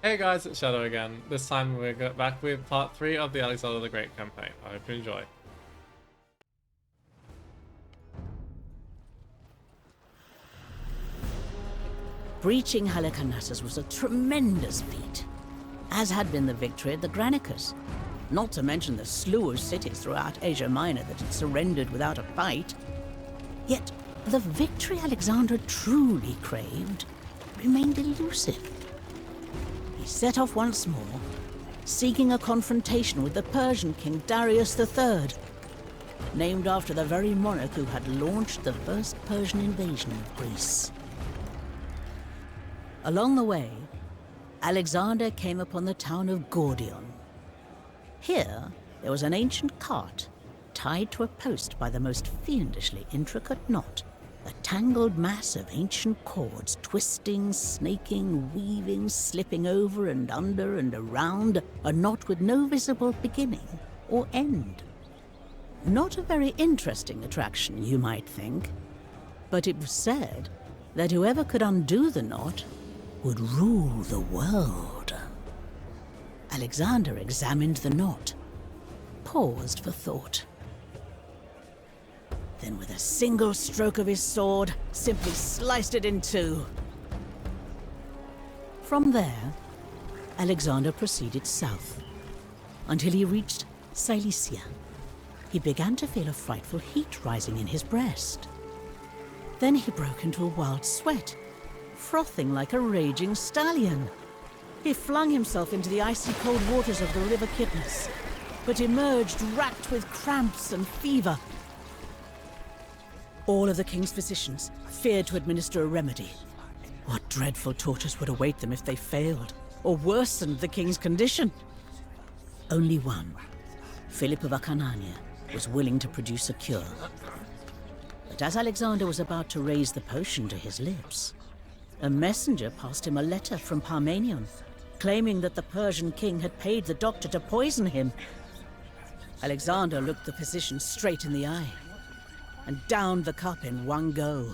Hey guys, it's Shadow again. This time we're back with part 3 of the Alexander the Great campaign. I hope you enjoy. Breaching Halicarnassus was a tremendous feat, as had been the victory at the Granicus, not to mention the slew of cities throughout Asia Minor that had surrendered without a fight. Yet, the victory Alexander truly craved remained elusive. He set off once more, seeking a confrontation with the Persian king Darius III, named after the very monarch who had launched the first Persian invasion of Greece. Along the way, Alexander came upon the town of Gordion. Here, there was an ancient cart tied to a post by the most fiendishly intricate knot, a tangled mass of ancient cords twisting, snaking, weaving, slipping over and under and around, a knot with no visible beginning or end. Not a very interesting attraction, you might think, but it was said that whoever could undo the knot would rule the world. Alexander examined the knot, paused for thought. Then with a single stroke of his sword, simply sliced it in two. From there, Alexander proceeded south, until he reached Cilician. He began to feel a frightful heat rising in his breast. Then he broke into a wild sweat, frothing like a raging stallion. He flung himself into the icy cold waters of the river Kidnus, but emerged racked with cramps and fever. All of the king's physicians feared to administer a remedy. What dreadful tortures would await them if they failed, or worsened the king's condition? Only one, Philip of Acarnania, was willing to produce a cure. But as Alexander was about to raise the potion to his lips, a messenger passed him a letter from Parmenion, claiming that the Persian king had paid the doctor to poison him. Alexander looked the physician straight in the eye and downed the cup in one go.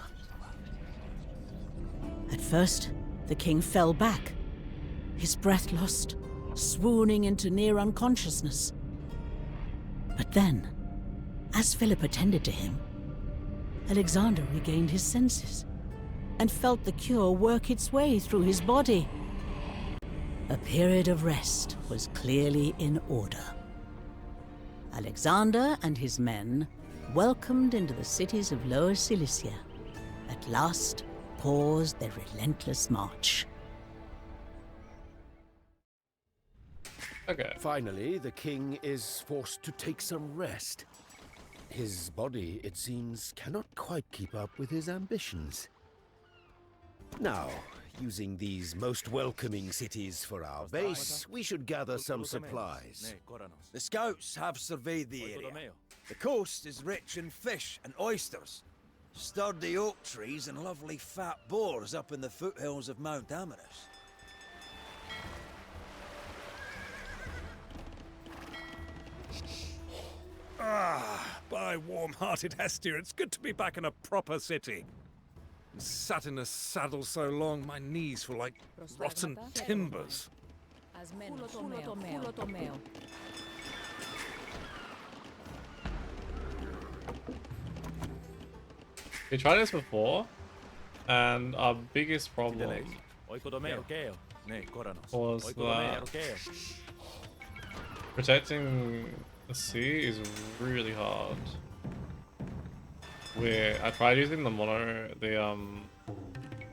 At first, the king fell back, his breath lost, swooning into near unconsciousness. But then, as Philip attended to him, Alexander regained his senses and felt the cure work its way through his body. A period of rest was clearly in order. Alexander and his men, welcomed into the cities of Lower Cilicia, at last paused their relentless march. Okay. Finally, the king is forced to take some rest. His body, it seems, cannot quite keep up with his ambitions. Now, using these most welcoming cities for our base, we should gather some supplies. The scouts have surveyed the area. The coast is rich in fish and oysters. Sturdy oak trees and lovely fat boars up in the foothills of Mount Amanus. By warm-hearted Hestia, it's good to be back in a proper city. Sat in a saddle so long, my knees feel like rotten timbers. We tried this before, and our biggest problem was that protecting the sea is really hard. I tried using the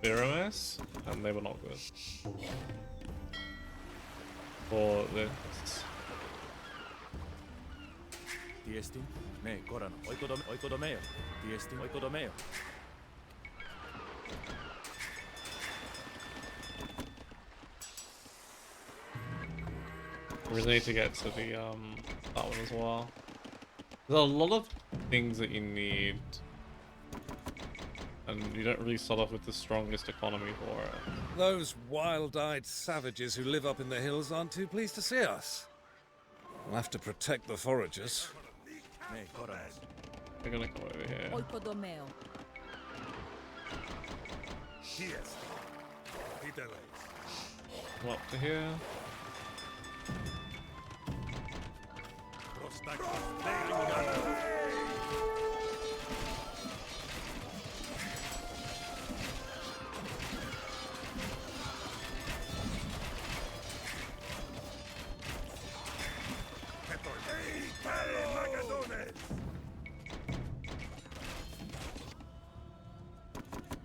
Pyramus, and they were not good for this. We really need to get to the that one as well. There's a lot of things that you need, and you don't really start off with the strongest economy for it. Those wild-eyed savages who live up in the hills aren't too pleased to see us. We'll have to protect the foragers. They're gonna come over here. Come up to here.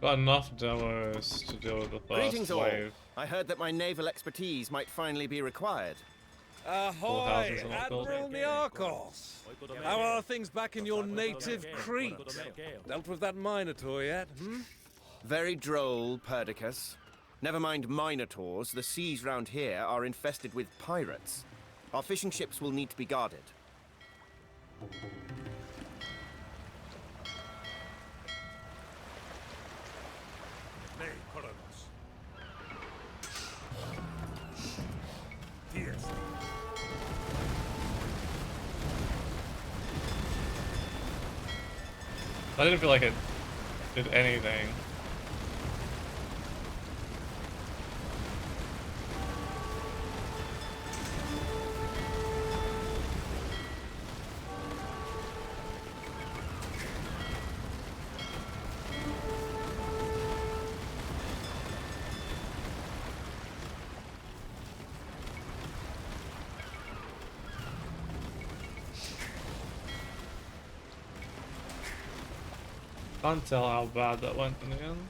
Got enough demos to deal with the Greetings first all. wave. I heard that my naval expertise might finally be required. Ahoy, houses are not built. Admiral Niarchos! How are things back in your native Crete? Dealt with that Minotaur yet, hmm? Very droll, Perdiccas. Never mind minotaurs, the seas round here are infested with pirates. Our fishing ships will need to be guarded. I didn't feel like it did anything. Can't tell how bad that went in the end.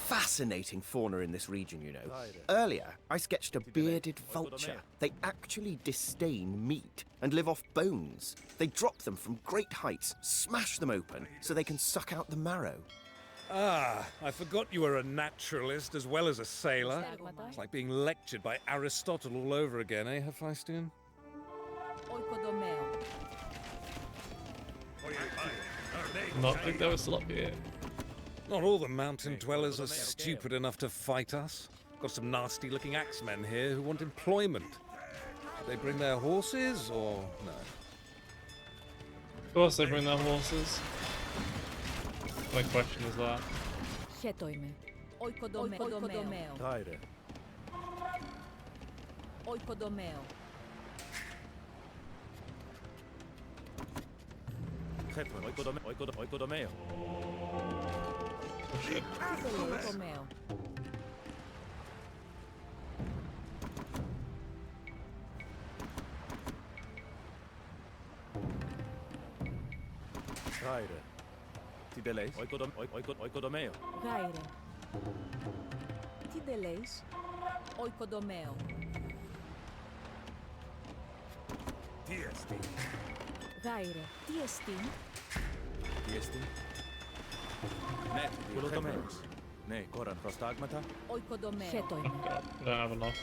Fascinating fauna in this region, you know. Earlier, I sketched a bearded vulture. They actually disdain meat and live off bones. They drop them from great heights, smash them open, so they can suck out the marrow. Ah, I forgot you were a naturalist as well as a sailor. It's like being lectured by Aristotle all over again, eh, Hephaestion? Not think they were still up here. Not all the mountain dwellers are stupid enough to fight us. Got some nasty-looking axemen here who want employment. Did they bring their horses, or no? Of course they bring their horses. My question is that. Tyre. Oh shit. Tyre. Tideleis. Oikodomeo. Gaire. Tideleis. Oikodomeo. Tiesti. Gaire. Tiesti. Tiesti. Ne, Kulotomeos. Ne, koran prostagmata. Oikodomeo. Oh god, I don't have enough.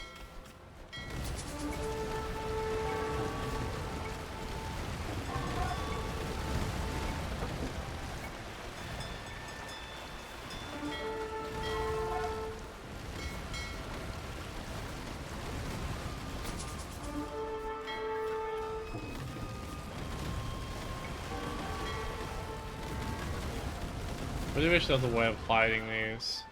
I really wish there was a way of hiding these.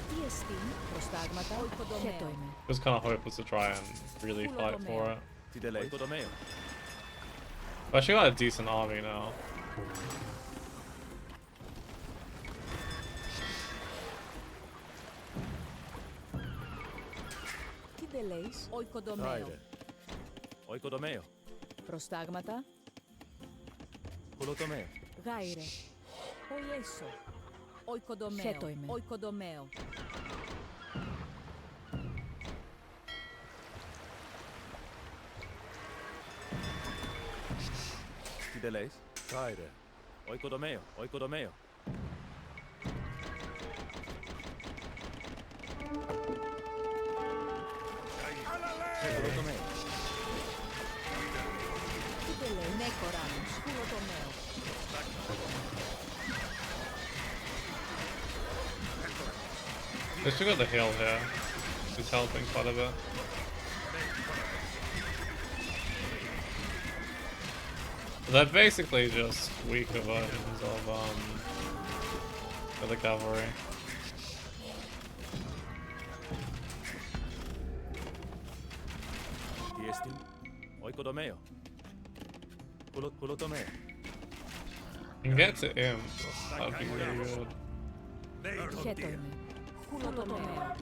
Tiesti. Prostagmata. Oikodomeo. It was kind of hopeless to try and really fight for it. Tideleis. Oikodomeo. I've actually got a decent army now. Tideleis. Oikodomeo. Tyre. Oikodomeo. Prostagmata. Kulotomeo. Gaire. Oieso. Oikodomeo. Oikodomeo. Tideleis. Tyre. Oikodomeo. Oikodomeo. Kulotomeo. Tideleis. Nekoranus. Kulodomeo. They still got the heal here. It's helping quite a bit. They're basically just weaker versions of the cavalry. Tiestin. Oikodomeo. Kulotomeo. You can get to him. That'd be really good. Χέτοιμαι. Χουλοτομέο.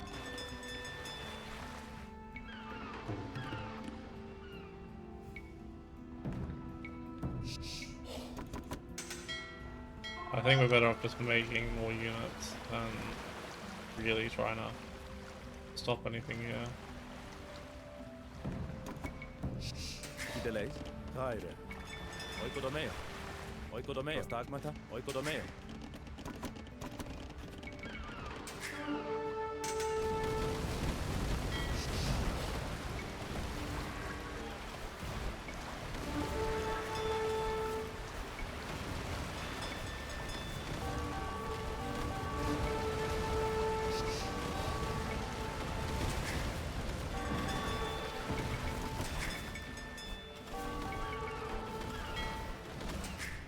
I think we're better off just making more units than really trying to stop anything here. Τι τελείς? Tyre. Oikodomeo. Oikodomeo. Στάγματα. Oikodomeo.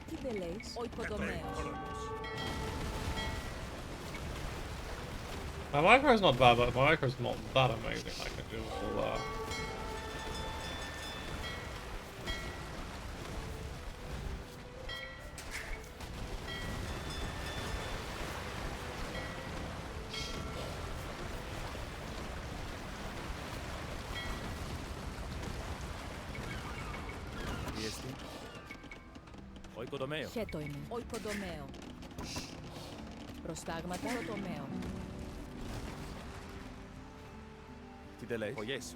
Τι τελείς? Οικοδομέος. My micro's not bad, but my micro's not that amazing. I can do all that. Tiestin. Oikodomeo. Χέτοιμαι. Οικοδομέο. Προστάγματα. Χουλοτομέο. Τι τελείς? Oyes.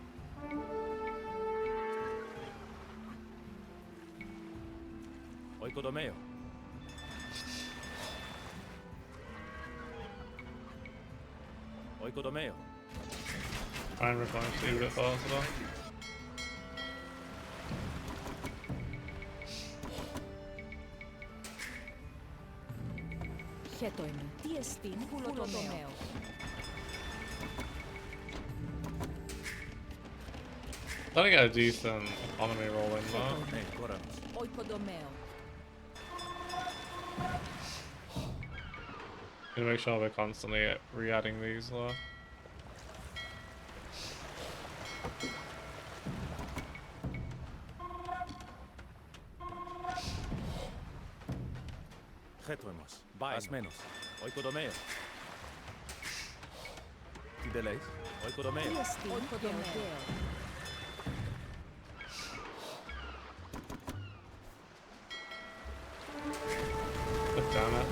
Oikodomeo. Oikodomeo. Try and replenish these a bit faster. Χέτοιμαι. Τι εστίν? Χουλοτομέο. Starting to get a decent economy rolling though. Ναι, κόρανος. Οικοδομέο. Gonna make sure we're constantly re-adding these though. Χέτοιμος. Ασμένος. Oikodomeo. Τι τελείς? Oikodomeo. Τι εστίν? Οικοδομέο. God damn it.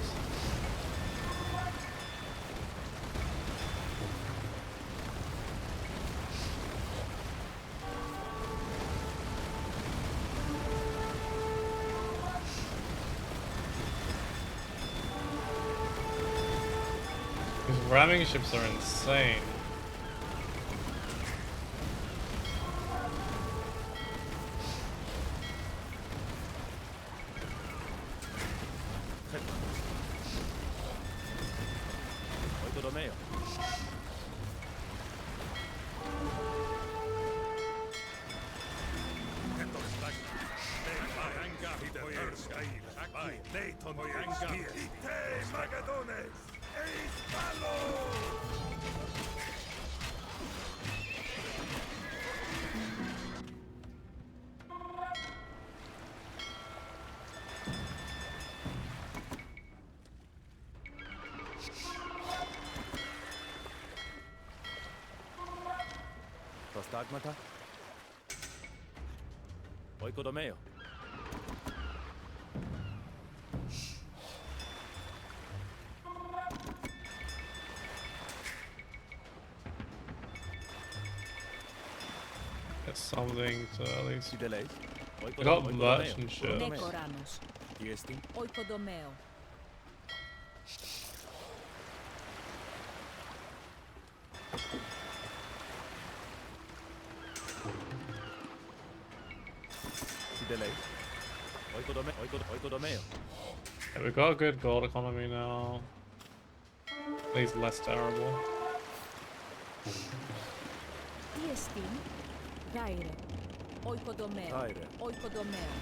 These ramming ships are insane. Oikodomeo. Προστάγματα. Oikodomeo. Get something to at least. Τι τελείς? We got merchant ships. Ναι, κοράνος. Τι εστίν? Οικοδομέο. Τι τελείς? Oikodomeo. Yeah, we've got a good gold economy now. At least less terrible. Tiestin. Tyre. Oikodomeo. Tyre. Oikodomeo.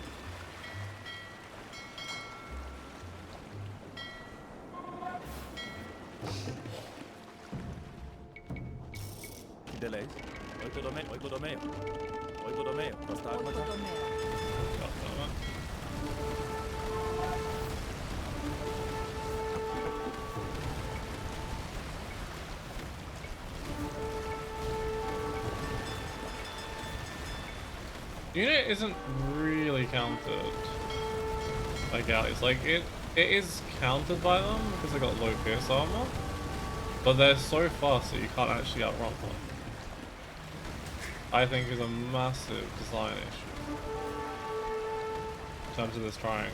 Delays. Oikodomeo. Oikodomeo. Oikodomeo. Prostagmata. Oikodomeo. God damn it. Unit isn't really countered by galleys. Like it is countered by them because they got low pierce armor, but they're so fast that you can't actually outrun them. I think is a massive design issue in terms of this triangle,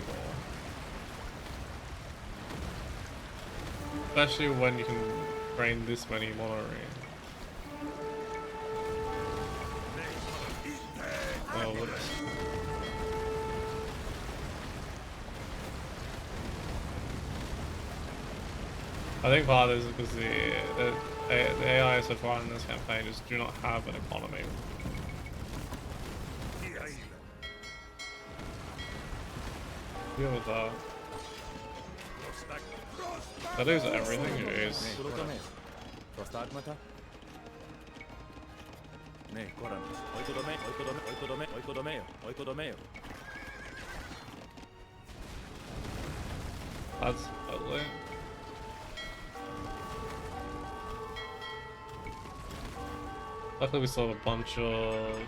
especially when you can train this many monorail. Oh, whoops. I think part of this is because the AI so far in this campaign just do not have an economy. Deal with that. That is everything it is. Prostagmata. Ne, Coranus. Oikodomeo. Oikodomeo. Oikodomeo. Oikodomeo. That's ugly. Luckily we still have a bunch of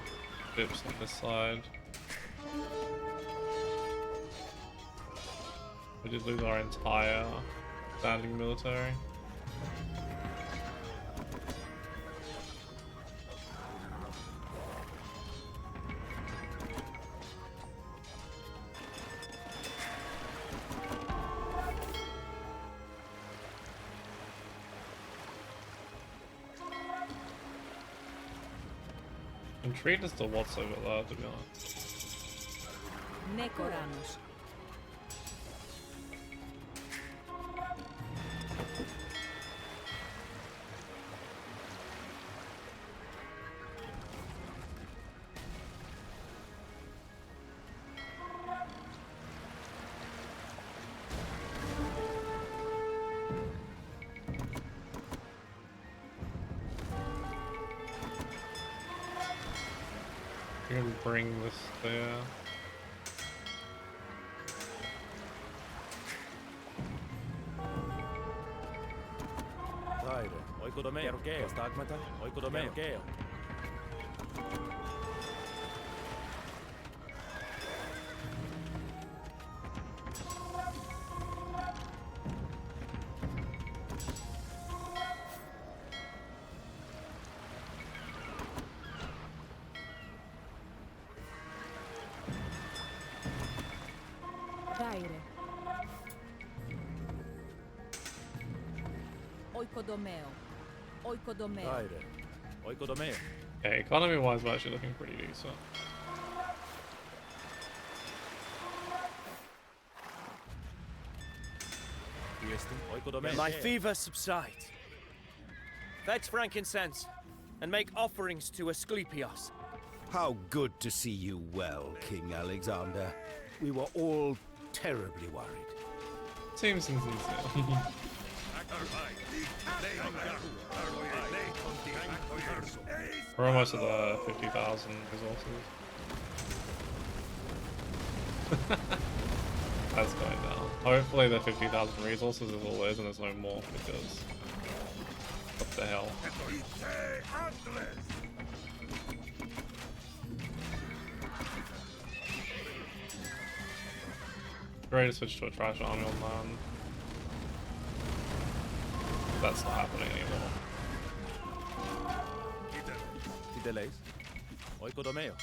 dips on this side. We did lose our entire standing military. Intrigued as to what's over there, to be honest. Nekoranos. You can bring this there. Tyre. Oikodomeo. Prostagmata. Oikodomeo. Tyre. Oikodomeo. Oikodomeo. Tyre. Oikodomeo. Okay, economy wise we're actually looking pretty decent. Tiestin. Oikodomeo. My fever subsides. Fetch frankincense and make offerings to Asclepios. How good to see you well, King Alexander. We were all terribly worried. Seems insincere. We're almost at the 50,000 resources. That's going down. Hopefully the 50,000 resources is all there is and there's no more because what the hell. Ready to switch to a trash army on land. That's not happening anymore. Delays. Oikodomeo.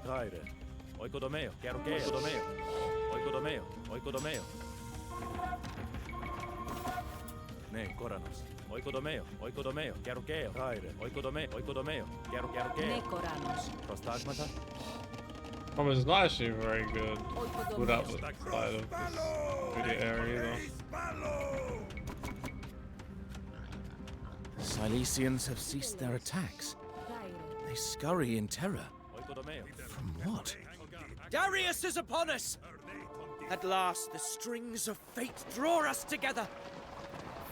Tyre. Oikodomeo. Oikodomeo. Oikodomeo. Oikodomeo. Ne Koranos. Oikodomeo. Oikodomeo. Gerugeo. Tyre. Oikodomeo. Oikodomeo. Gerugeo. Nekoranos. Prostagmata. It's not actually very good without the side of this video area either. The Cilicians have ceased their attacks. Tyre. They scurry in terror. Oikodomeo. From what? Darius is upon us! At last, the strings of fate draw us together.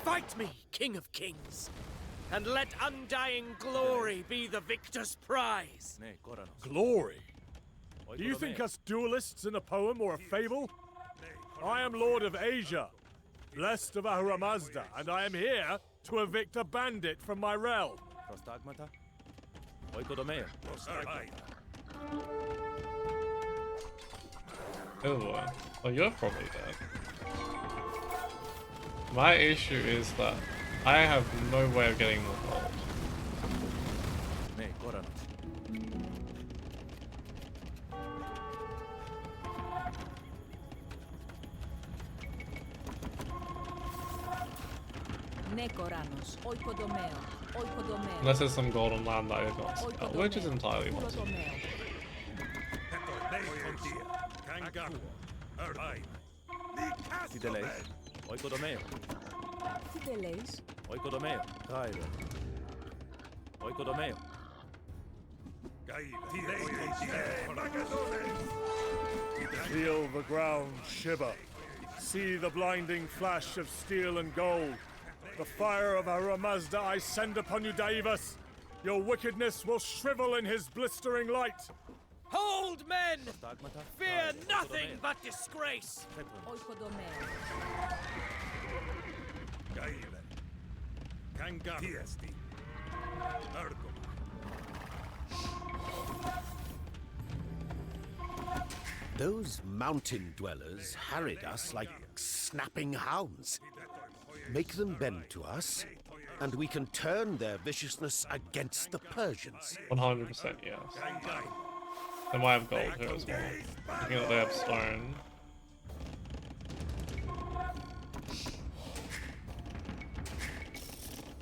Fight me, King of Kings, and let undying glory be the victor's prize. Ne Koranos. Glory? Do you Oikodomeo. think us duelists in a poem or a fable? I am Lord of Asia, blessed of Ahura Mazda, and I am here to evict a bandit from my realm. Prostagmata. Oikodomeo. Oh boy. Oh, you're probably dead. My issue is that I have no way of getting more gold. Ne Koranos. Nekoranos. Oikodomeo. Oikodomeo. Unless there's some golden land that I can't spell, which is entirely possible. Oikodomeo. Fideles. Oikodomeo. Fideles. Oikodomeo. Tyre. Oikodomeo. Feel the ground shiver. See the blinding flash of steel and gold. The fire of Ahura Mazda I send upon you, Daivas. Your wickedness will shrivel in his blistering light. Hold, men! Prostagmata. Fear Tyre. nothing Oikodomeo. but disgrace! Oikodomeo. Those mountain dwellers harried us like snapping hounds. Make them bend to us, and we can turn their viciousness against the Persians. 100% yes. They might have gold here as well. I think that they have stone.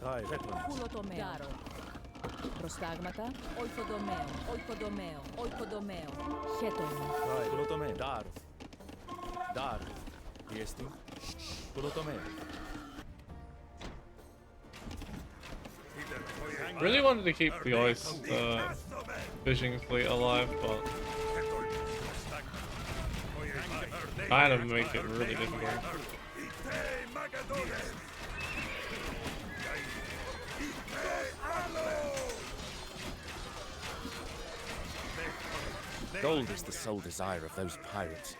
Tyre. Kulotomeo. Prostagmata. Oikodomeo. Oikodomeo. Oikodomeo. Χέτονο. Tyre. Kulotomeo. Dar. Dar. Diesti. Kulotomeo. Really wanted to keep the ice fishing fleet alive, but kind of make it really difficult. Gold is the sole desire of those pirates.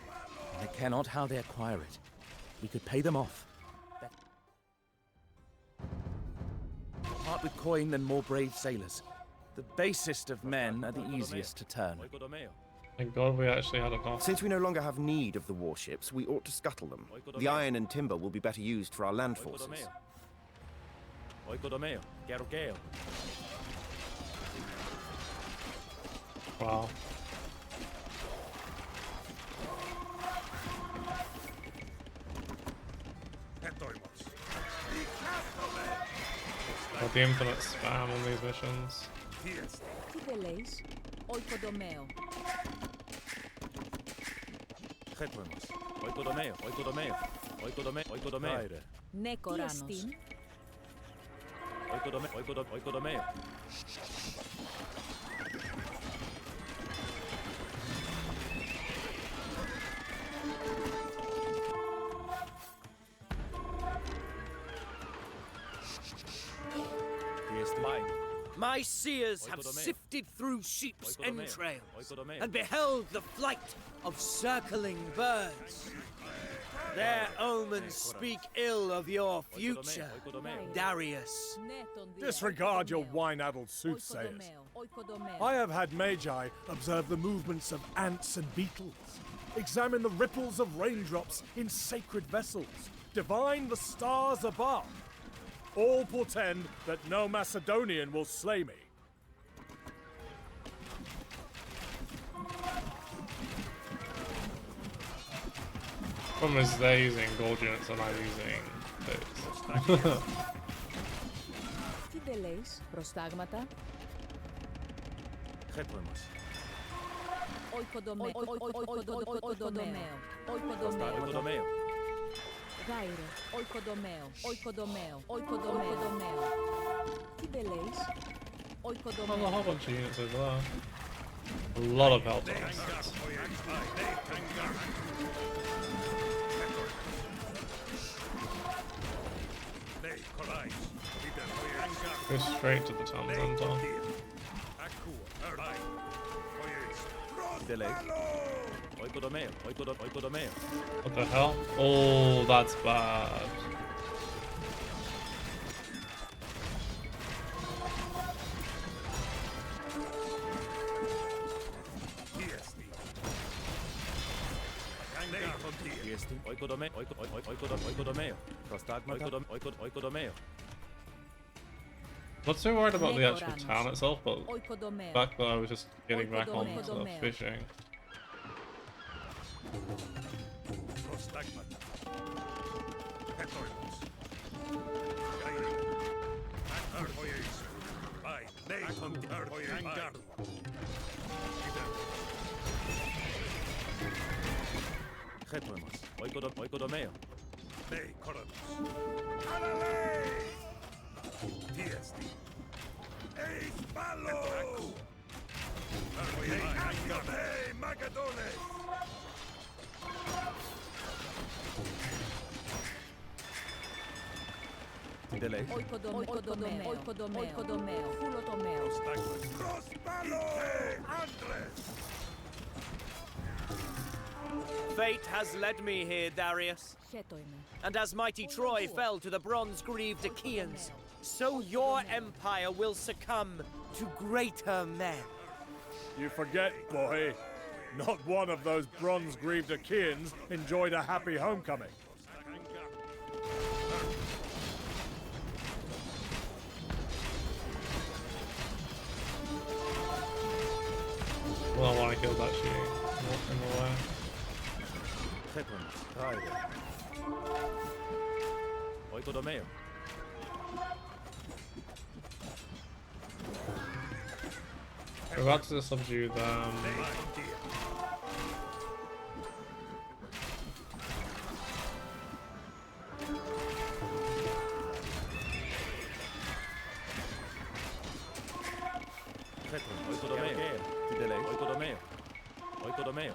And they care not how they acquire it. We could pay them off. Part with coin than more brave sailors. The basest of men are the easiest to turn. Oikodomeo. Thank God we actually had a cost. Since we no longer have need of the warships, we ought to scuttle them. The iron and timber will be better used for our land forces. Oikodomeo. Oikodomeo. Gerugeo. Wow. Got the infinite spam on these missions. Fideles. Oikodomeo. Χέτονος. Oikodomeo. Oikodomeo. Oikodomeo. Oikodomeo. Tyre. Nekoranos. Oikodomeo. Oikodomeo. Diesti. My seers have Oikodomeo. sifted through sheep's Oikodomeo. entrails Oikodomeo. and beheld the flight of circling birds. Their omens speak ill of your future, Oikodomeo. Darius. Disregard your wine-addled soothsayers. I have had Magi observe the movements of ants and beetles, examine the ripples of raindrops in sacred vessels, divine the stars above. All portend that no Macedonian will slay me. Problem is they're using gold units and I'm using those. Τι δεν λέεις, προστάγματα. Χέτρεμος. Oikodome. Oikodomeo. Tyre. Oikodomeo. Τι δεν λέεις. There's a whole bunch of units over there. A lot of help. Go straight to the town center. Delay. Oikodomeo. What the hell? Oh, that's bad. Oikodomeo. Prostagmata. Oikodomeo. Not so worried about the actual town itself, but the Oikodomeo. fact that I was just getting back onto the fishing. Χέτρεμος. Oikodomeo. Delay. Oikodomeo. Φουλοτομeo. Fate has led me here, Darius. Χέτο είμαι. And as mighty Troy fell to the bronze-greaved Achaeans, so your empire will succumb to greater men. You forget, boy. Not one of those bronze-greaved Achaeans enjoyed a happy homecoming. Well, I want to kill that shooting. Walk in the way. Χέτρεμος. Tyre. Oikodomeo. We're about to subdue them. Oikodomeo. Delay. Oikodomeo. Oikodomeo.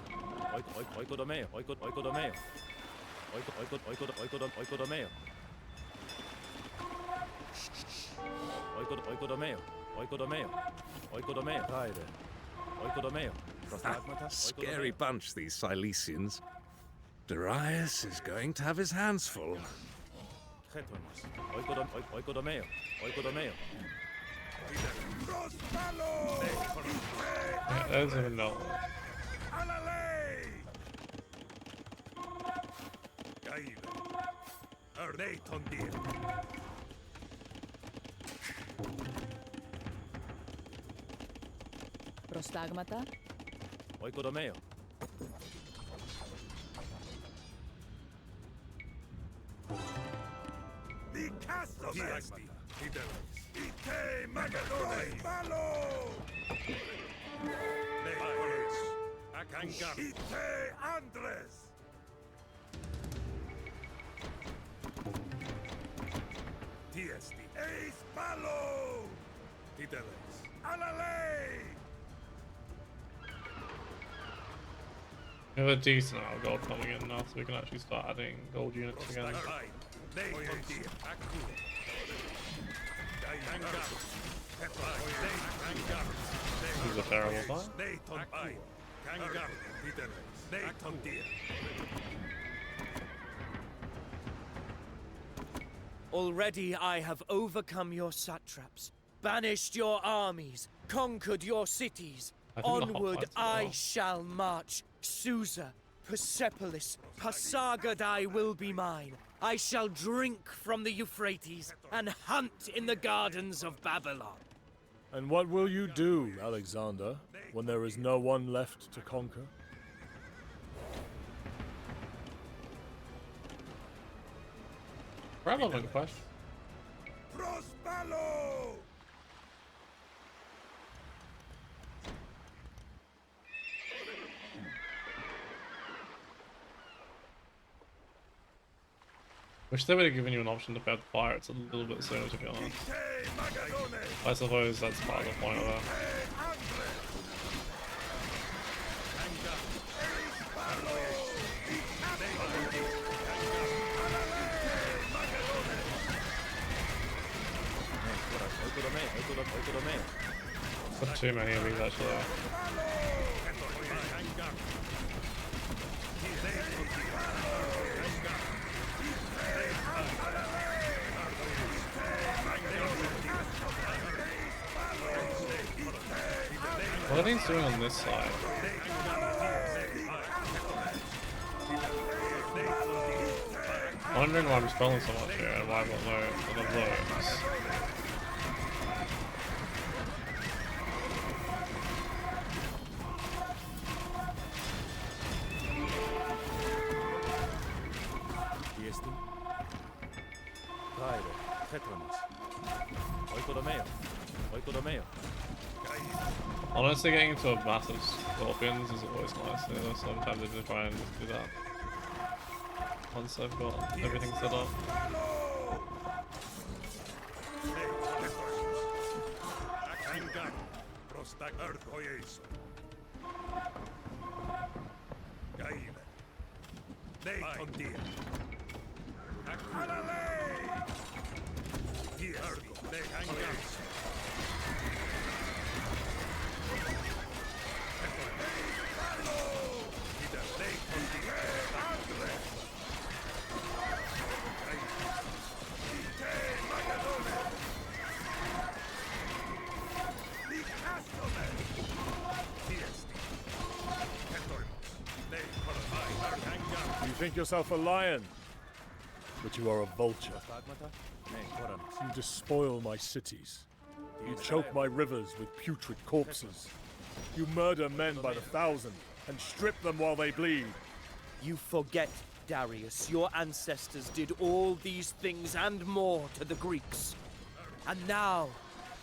Oikodomeo. Oikodomeo. Oikodomeo. Oikodomeo. Tyre. Oikodomeo. Prostagmata. Scary bunch, these Cilicians. Darius is going to have his hands full. Χέτρεμος. Oikodomeo. Yeah, that doesn't even know. Προστάγματα. Oikodomeo. We have a decent amount of gold coming in now, so we can actually start adding gold units again. This is a terrible fight. Already I have overcome your satraps, banished your armies, conquered your cities. I think the hot Onward fight's I well. shall march. Susa, Persepolis, Pasargadae will be mine. I shall drink from the Euphrates and hunt in the gardens of Babylon. And what will you do, Alexander, when there is no one left to conquer? Relevant question. Wish they would have given you an option to pet fire. It's a little bit sooner, to be honest. I suppose that's part of the point of that. Got too many of these actually. What are these doing on this side? I'm wondering why I'm spelling so much here and why I've got no of those. Honestly, getting into a massive scorpions is always nice. You know, sometimes I just try and just do that once I've got everything set up. You think yourself a lion, but you are a vulture. You despoil my cities. You choke my rivers with putrid corpses. You murder men by the thousand and strip them while they bleed. You forget, Darius, your ancestors did all these things and more to the Greeks. And now,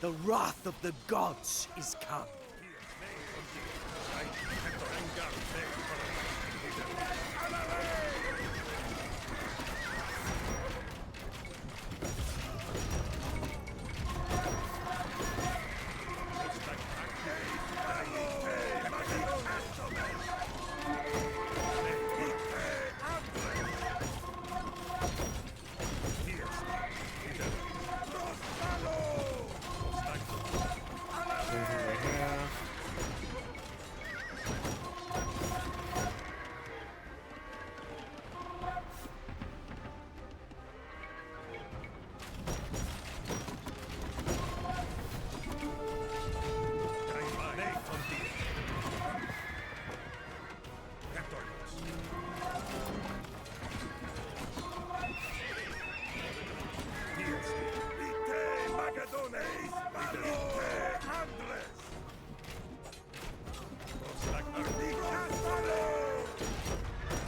the wrath of the gods is come.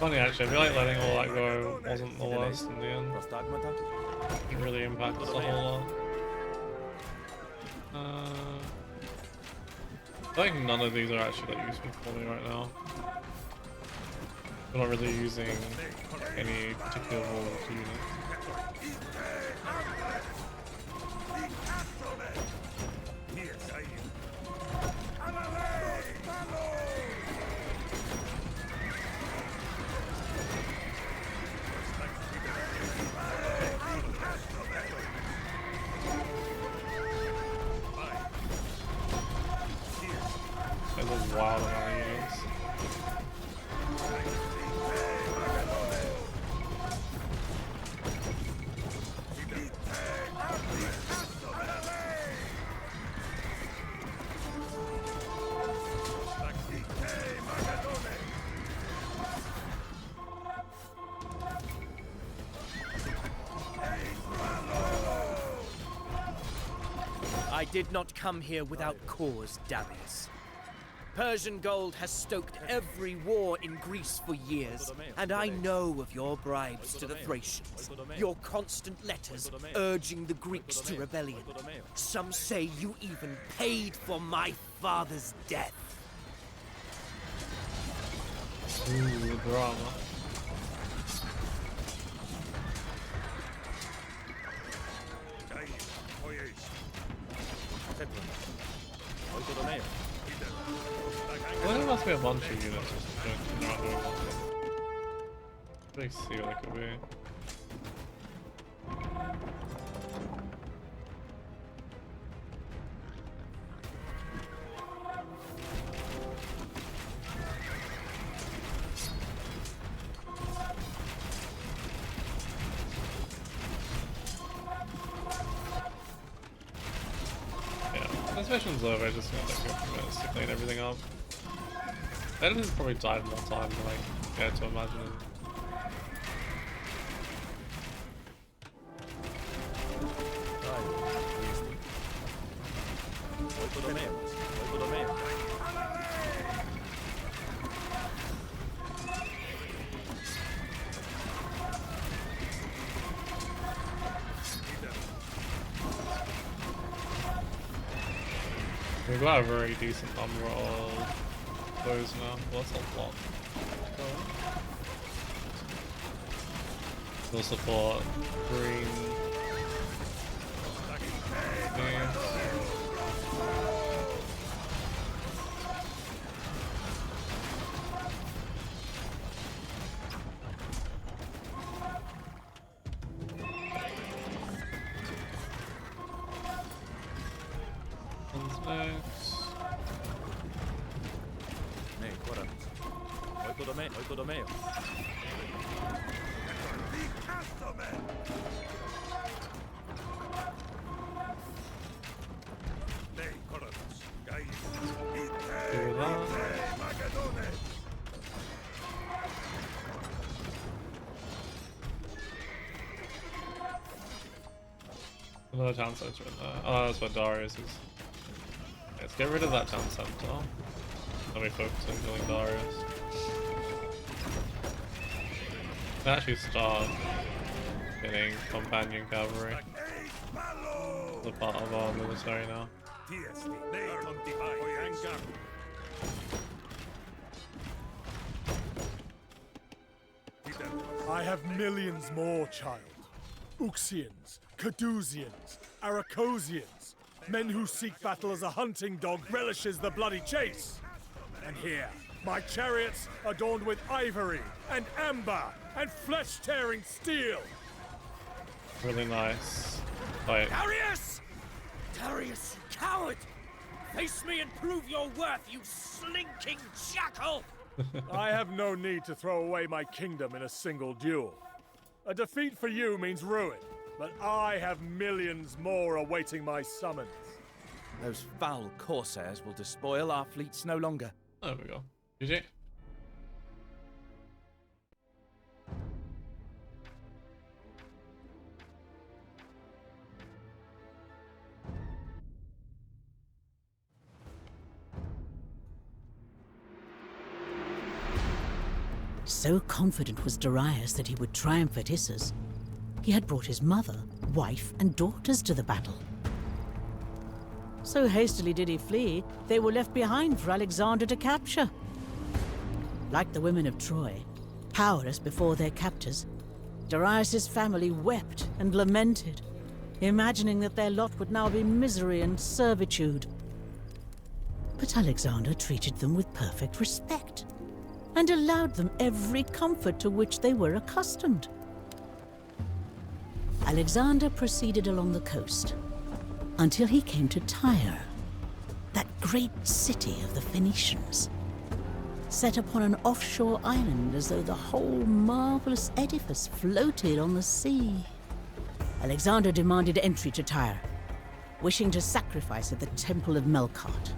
Funny actually, I feel like letting all that go wasn't the worst in the end. It really impacts the whole lot. I think none of these are actually that useful for me right now. I'm not really using any particular role unit. There's a wild amount of units. I did not come here without cause, Darius. Persian gold has stoked every war in Greece for years, and I know of your bribes to the Thracians, your constant letters urging the Greeks to rebellion. Some say you even paid for my father's death. Ooh, drama. Well, there must be a bunch of units just jumping around doing one thing. Let me see what it could be. This mission's over, it's just gonna take a few minutes to clean everything up. Editors probably died more time than I care to imagine. We've got a very decent number of those now. Well, that's a lot. We'll support green. Another town center in there. Oh, that's what Darius is. Let's get rid of that town center. Let me focus on killing Darius. Actually start getting companion cavalry. The part of our military now. I have millions more, child. Uxians, Cadusians, Aracosians, men who seek battle as a hunting dog relishes the bloody chase. And here, my chariots adorned with ivory and amber and flesh-tearing steel. Really nice. Fight. Darius! Darius, you coward! Face me and prove your worth, you slinking jackal! I have no need to throw away my kingdom in a single duel. A defeat for you means ruin, but I have millions more awaiting my summons. Those foul corsairs will despoil our fleets no longer. There we go. GG. So confident was Darius that he would triumph at Issus, he had brought his mother, wife, and daughters to the battle. So hastily did he flee, they were left behind for Alexander to capture. Like the women of Troy, powerless before their captors, Darius' family wept and lamented, imagining that their lot would now be misery and servitude. But Alexander treated them with perfect respect, and allowed them every comfort to which they were accustomed. Alexander proceeded along the coast, until he came to Tyre, that great city of the Phoenicians, set upon an offshore island as though the whole marvelous edifice floated on the sea. Alexander demanded entry to Tyre, wishing to sacrifice at the temple of Melkart.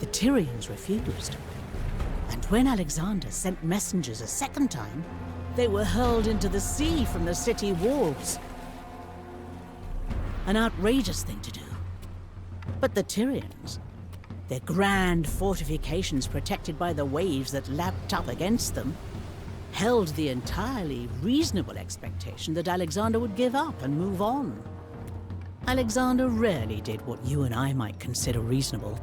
The Tyrians refused, and when Alexander sent messengers a second time, they were hurled into the sea from the city walls. An outrageous thing to do. But the Tyrians, their grand fortifications protected by the waves that lapped up against them, held the entirely reasonable expectation that Alexander would give up and move on. Alexander rarely did what you and I might consider reasonable.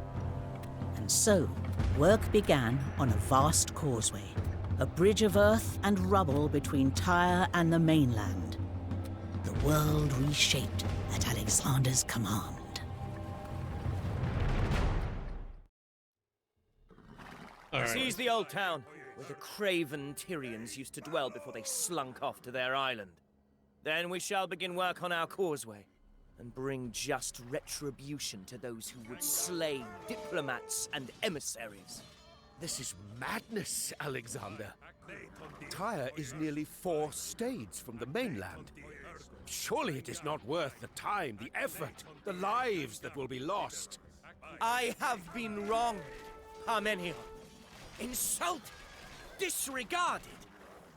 And so, work began on a vast causeway, a bridge of earth and rubble between Tyre and the mainland. The world reshaped at Alexander's command. Seize the old town, where the craven Tyrians used to dwell before they slunk off to their island. Then we shall begin work on our causeway, and bring just retribution to those who would slay diplomats and emissaries. This is madness, Alexander. Tyre is nearly 4 stades from the mainland. Surely it is not worth the time, the effort, the lives that will be lost. I have been wrong, Parmenion. Insulted, disregarded.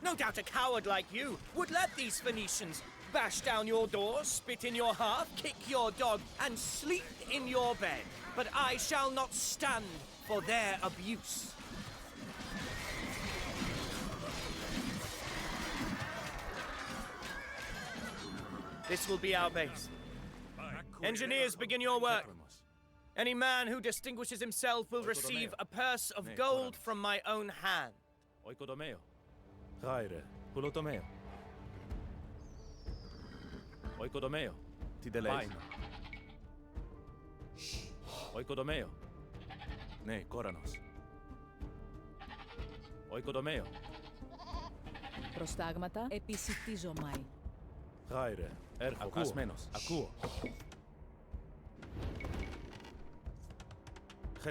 No doubt a coward like you would let these Phoenicians bash down your doors, spit in your hearth, kick your dog, and sleep in your bed. But I shall not stand for their abuse. This will be our base. Engineers, begin your work. Any man who distinguishes himself will receive a purse of gold from my own hand. Oikodomeo. Tyre. Pulotomeo. Oikodomeo. Tideleis. Oikodomeo. Ne, Koranos. Oikodomeo. Προστάγματα επισιτίζομαι. Tyre. Έρχο. Ασμένος. Ακούω.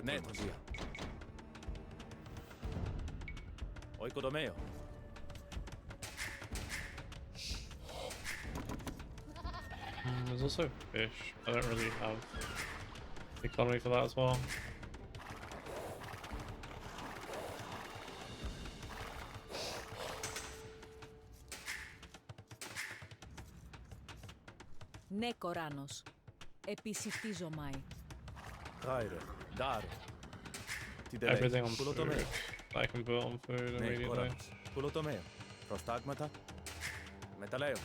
Ναι, Τωσία. Oikodomeo. There's also fish. I don't really have economy for that as well. Ναι, Κοράνος. Επισιτίζομαι. Tyre. Daro. Everything on food. I can put on food immediately. Pulotomeo. Προστάγματα. Μεταλλαίο.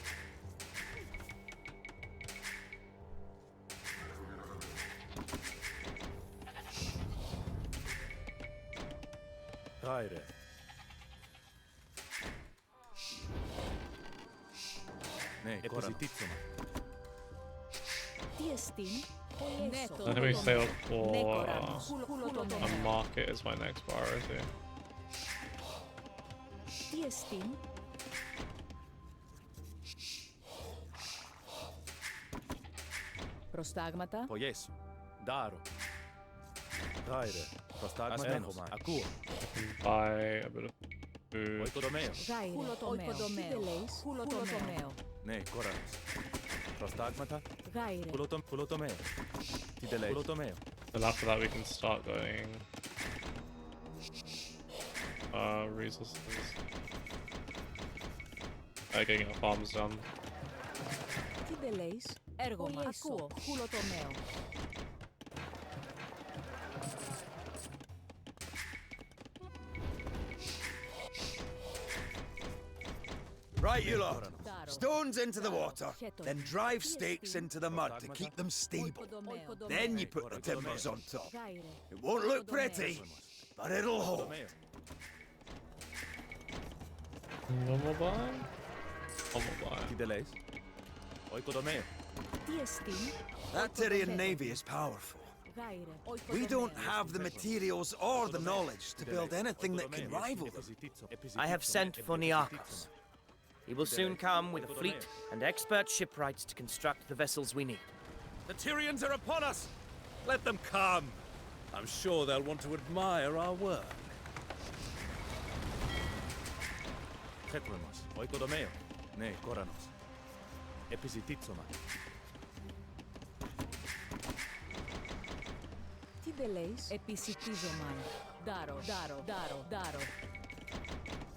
Tyre. Ναι, Επισιτίτσομα. Τι εστίν? I think we sail for a market is my next priority. Τι εστίν? Προστάγματα. Πογές. Daro. Tyre. Προστάγματα. Ακούω. Buy a bit of food. Oikodomeo. Γάιρε. Χουλοτομέο. Ναι, Κόρανος. Προστάγματα. Γάιρε. Pulotomeo. Tideleis. Pulotomeo. Then after that we can start going resources. Getting our farms done. Τι δεν λέεις? Έργο μας. Ακούω. Χουλοτομέο. Right, you lot. Stones into the water, then drive stakes into the mud to keep them stable. Then you put the timbers on top. It won't look pretty, but it'll hold. One more buy? One more buy. Tideleis. Oikodomeo. Τι εστίν? That Tyrian navy is powerful. We don't have the materials or the knowledge to build anything that can rival them. I have sent for Niarchos. He will soon come with a fleet and expert shipwrights to construct the vessels we need. The Tyrians are upon us! Let them come! I'm sure they'll want to admire our work. Χέτλεμος. Oikodomeo. Ναι, Κόρανος. Επισιτίτσομα. Τι δεν λέεις? Επισιτίζομαι. Ντάρο.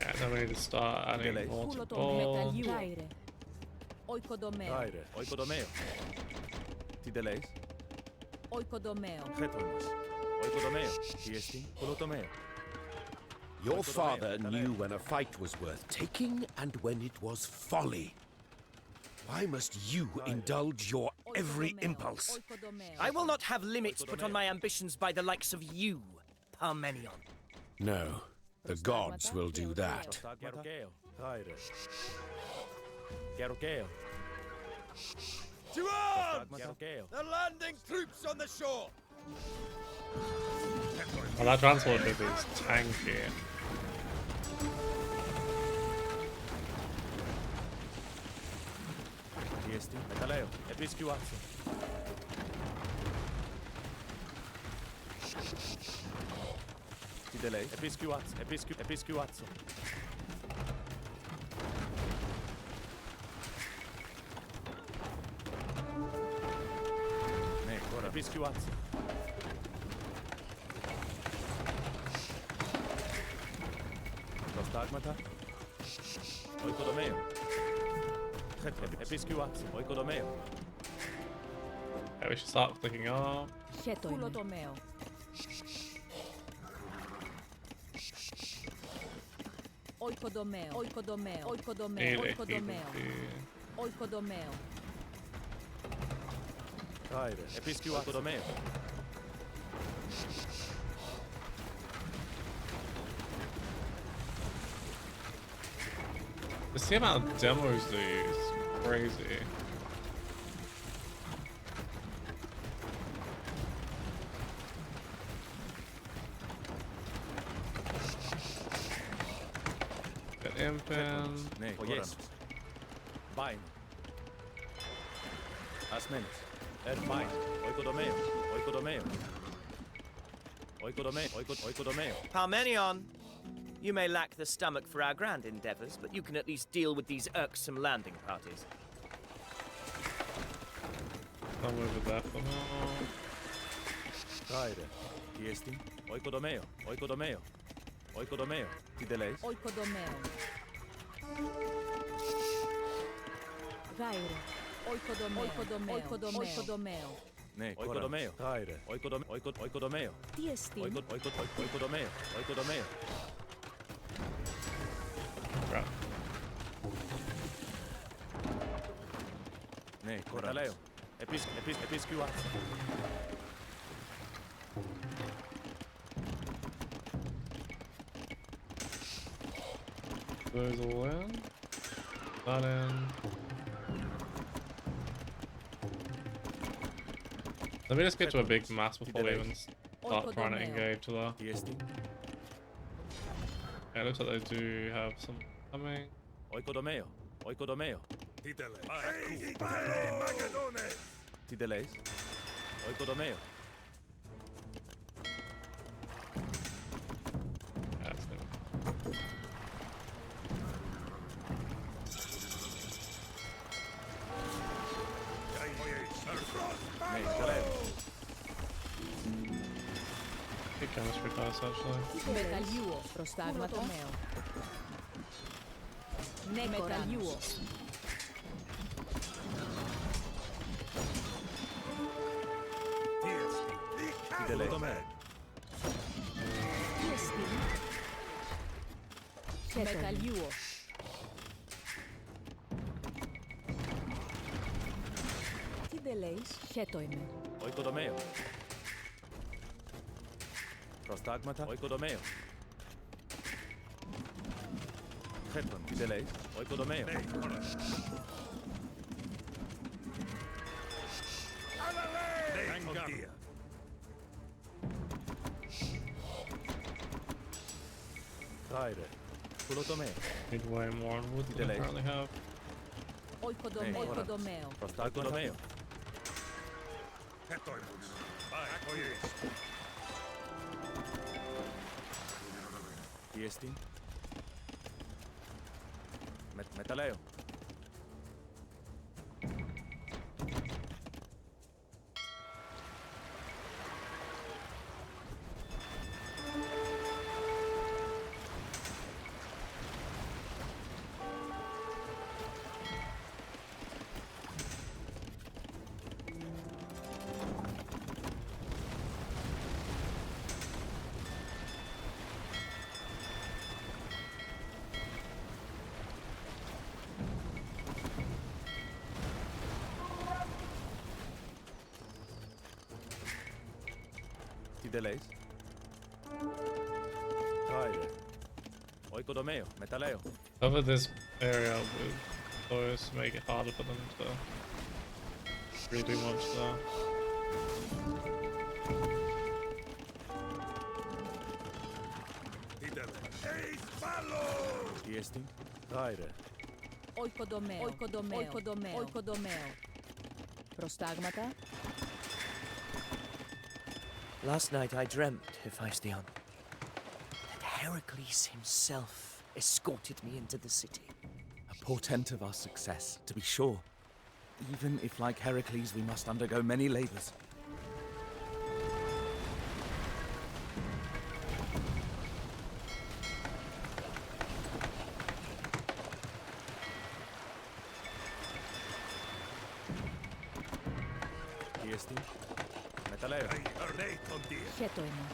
Yeah, then we need to start adding multiple. Γάιρε. Οικοδομέο. Tyre. Oikodomeo. Tideleis. Οικοδομέο. Χέτλεμος. Your father knew when a fight was worth taking and when it was folly. Why must you indulge your every impulse? I will not have limits put on my ambitions by the likes of you, Parmenion. No, the gods will do that. To arms! The landing troops on the shore! Well, that transport ship is tanky. Prostagmata. Oikodomeo. Episcuatio. Oikodomeo. Yeah, we should start clicking up. Χετοιμeo. Oikodomeo. Oikodomeo. Oikodomeo. Oikodomeo. Oikodomeo. Tyre. Episcuatio. Just the amount of demos they use is crazy. Get Impin. Oh yes. Bine. Asment. Bine. Oikodomeo. Oikodomeo. Oikodomeo. Oikodomeo. Parmenion, you may lack the stomach for our grand endeavors, but you can at least deal with these irksome landing parties. I'll move it back for now. Tyre. Tiesti. Oikodomeo. Oikodomeo. Oikodomeo. Tideleis. Oikodomeo. Gaire. Oikodomeo. Oikodomeo. Oikodomeo. Ναι, oikodomeo. Tyre. Oikodomeo. Τι εστί. Oikodomeo. Oikodomeo. Crap. Ναι, κοραλέο. Επισκιουάτσα. Those all in. That in. Let me just get to a big mass before we even start trying to engage the... Yeah, it looks like they do have some coming. Oikodomeo. Oikodomeo. Tideleis. Oikodomeo. That's them. Ναι, καλέ. Good chemistry class actually. Μεταλλιούο. Προστάγματα. Ναι, μεταλλιούο. Tideleis. Τι εστί. Μεταλλιούο. Τι δε λέεις. Χέτοιμαι. Oikodomeo. Προστάγματα. Oikodomeo. Χέτον. Tideleis. Oikodomeo. Tyre. Kulotomeo. Need way more wood than I currently have. Oikodomeo. Oikodomeo. Προστάγματο. Τι εστί. Μεταλλέο. Ti delays? Tyre. Oikodomeo, metaleo. Cover this area with those to make it harder for them to really do much there. Tiesti? Tyre. Oikodomeo. Oikodomeo. Oikodomeo. Oikodomeo. Prostagmata. Last night I dreamt, Hephaestion, that Heracles himself escorted me into the city. A portent of our success, to be sure. Even if, like Heracles, we must undergo many labors. Tiesti? Metaleo. Chetoima.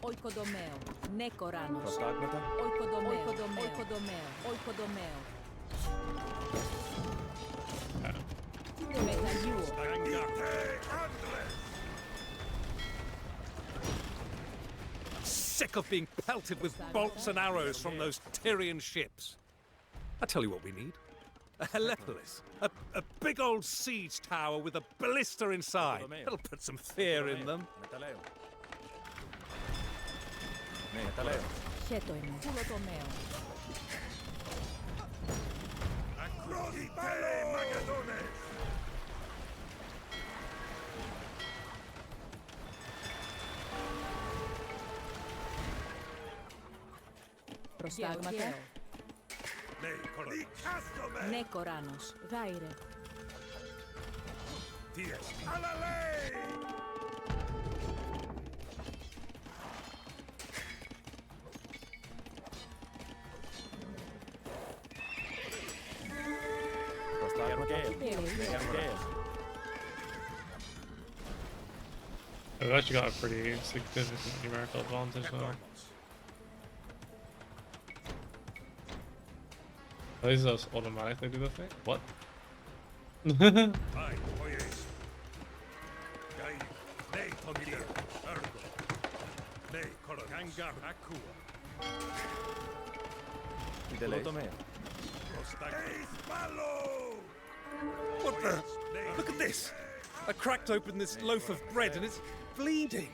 Oikodomeo. Nekoranos. Prostagmata. Oikodomeo. Oikodomeo. Oikodomeo. Oikodomeo. Metaliuo. Sick of being pelted with bolts and arrows from those Tyrian ships. I tell you what we need. A Helepolis. A big old siege tower with a ballista inside. It'll put some fear in them. Metaleo. Metaleo. Chetoima. Culotomeo. Prostagmata. Nekoranos. Gaire. We've actually got a pretty significant numerical advantage now. Oh, these just automatically do the thing? What? What the? Look at this! I cracked open this loaf of bread and it's bleeding.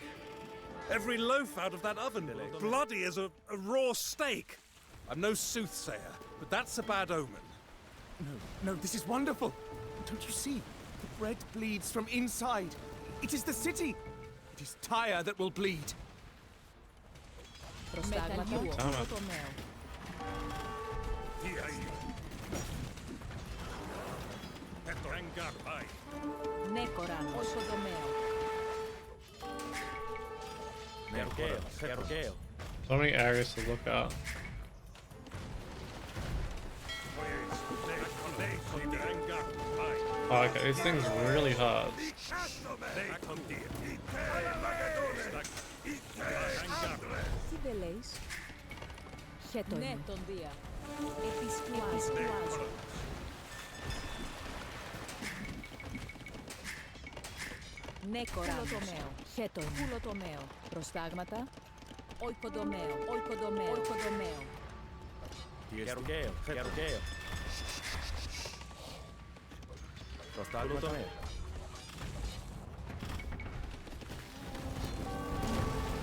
Every loaf out of that oven, bloody as a raw steak. I'm no soothsayer, but that's a bad omen. No, this is wonderful. Don't you see? The bread bleeds from inside. It is the city. It is Tyre that will bleed. Metaliuo. Culotomeo. Nekoranos. Oikodomeo. So many areas to look at. Oh, okay, this thing's really hard. Sideleis. Chetoima. Neton dia. Episcuazo. Nekoranos. Culotomeo. Chetoima. Culotomeo. Prostagmata. Oikodomeo. Oikodomeo. Oikodomeo. Gerugeo. Prostagmata.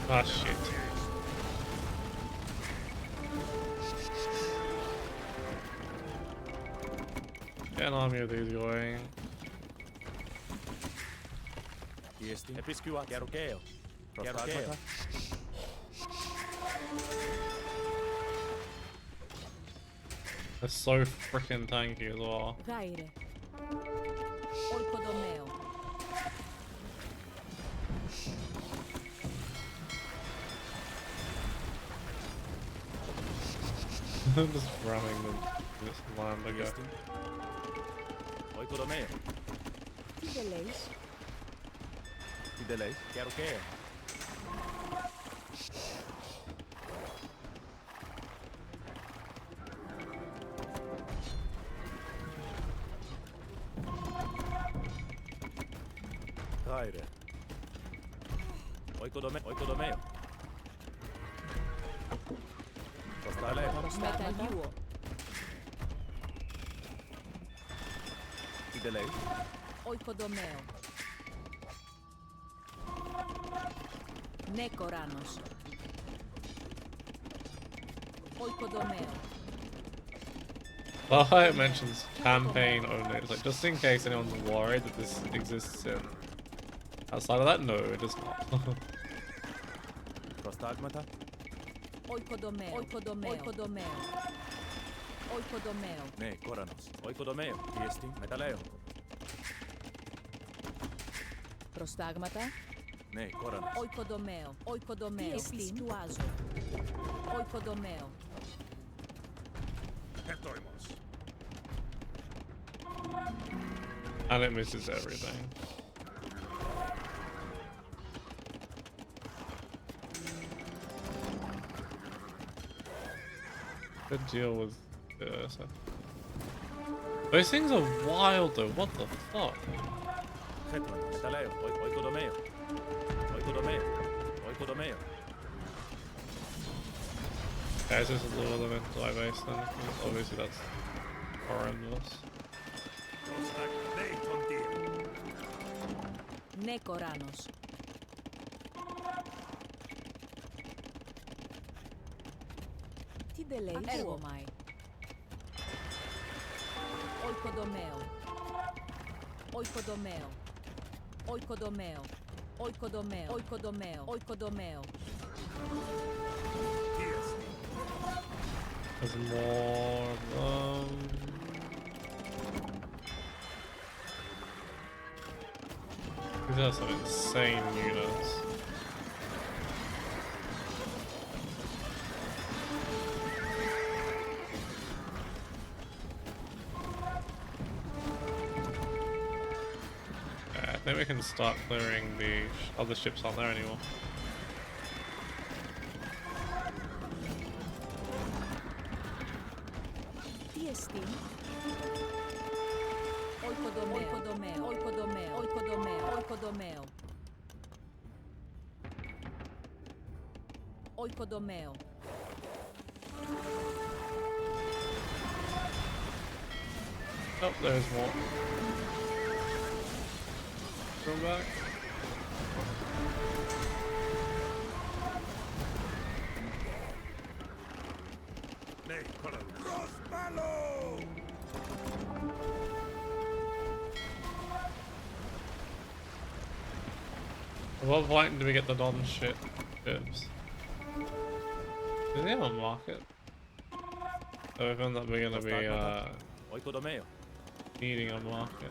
Ah, shit. Get an army of these going. Episcua. Gerugeo. Prostagmata. They're so freaking tanky as well. Gaire. Oikodomeo. Just ramming this land again. Oikodomeo. Sideleis. Tideleis. Gerugeo. Tyre. Oikodomeo. Μεταλλιούω. Tidelei. Oikodomeo. Ναι, Κοράνος. Oikodomeo. Well, it mentions campaign only. It's like, just in case anyone's worried that this exists in outside of that, no, it does not. Prostagmata. Oikodomeo. Oikodomeo. Oikodomeo. Oikodomeo. Ναι, Κόρανος. Oikodomeo. Διέστη. Μεταλλέο. Προστάγματα. Ναι, Κόρανος. Oikodomeo. Oikodomeo. Επιστουάζω. Oikodomeo. And it misses everything. Good deal with this. Those things are wild though, what the fuck? Hetman. Μεταλλέο. Oikodomeo. Oikodomeo. Oikodomeo. Guys, this is a little bit base then. Obviously that's horrendous. Ναι, Κοράνος. Τι δεν λέει, έργο μάι. Oikodomeo. Oikodomeo. Oikodomeo. Oikodomeo. Oikodomeo. Oikodomeo. There's more of them. These are some insane units. I think we can start clearing the other ships aren't there anymore. Τι εστί. Oikodomeo. Oikodomeo. Oikodomeo. Oikodomeo. Oikodomeo. Oikodomeo. Oh, there's more. Go back. At what point do we get the non-shit ships? Do they have a market? So I found that we're gonna be Oikodomeo. needing a market.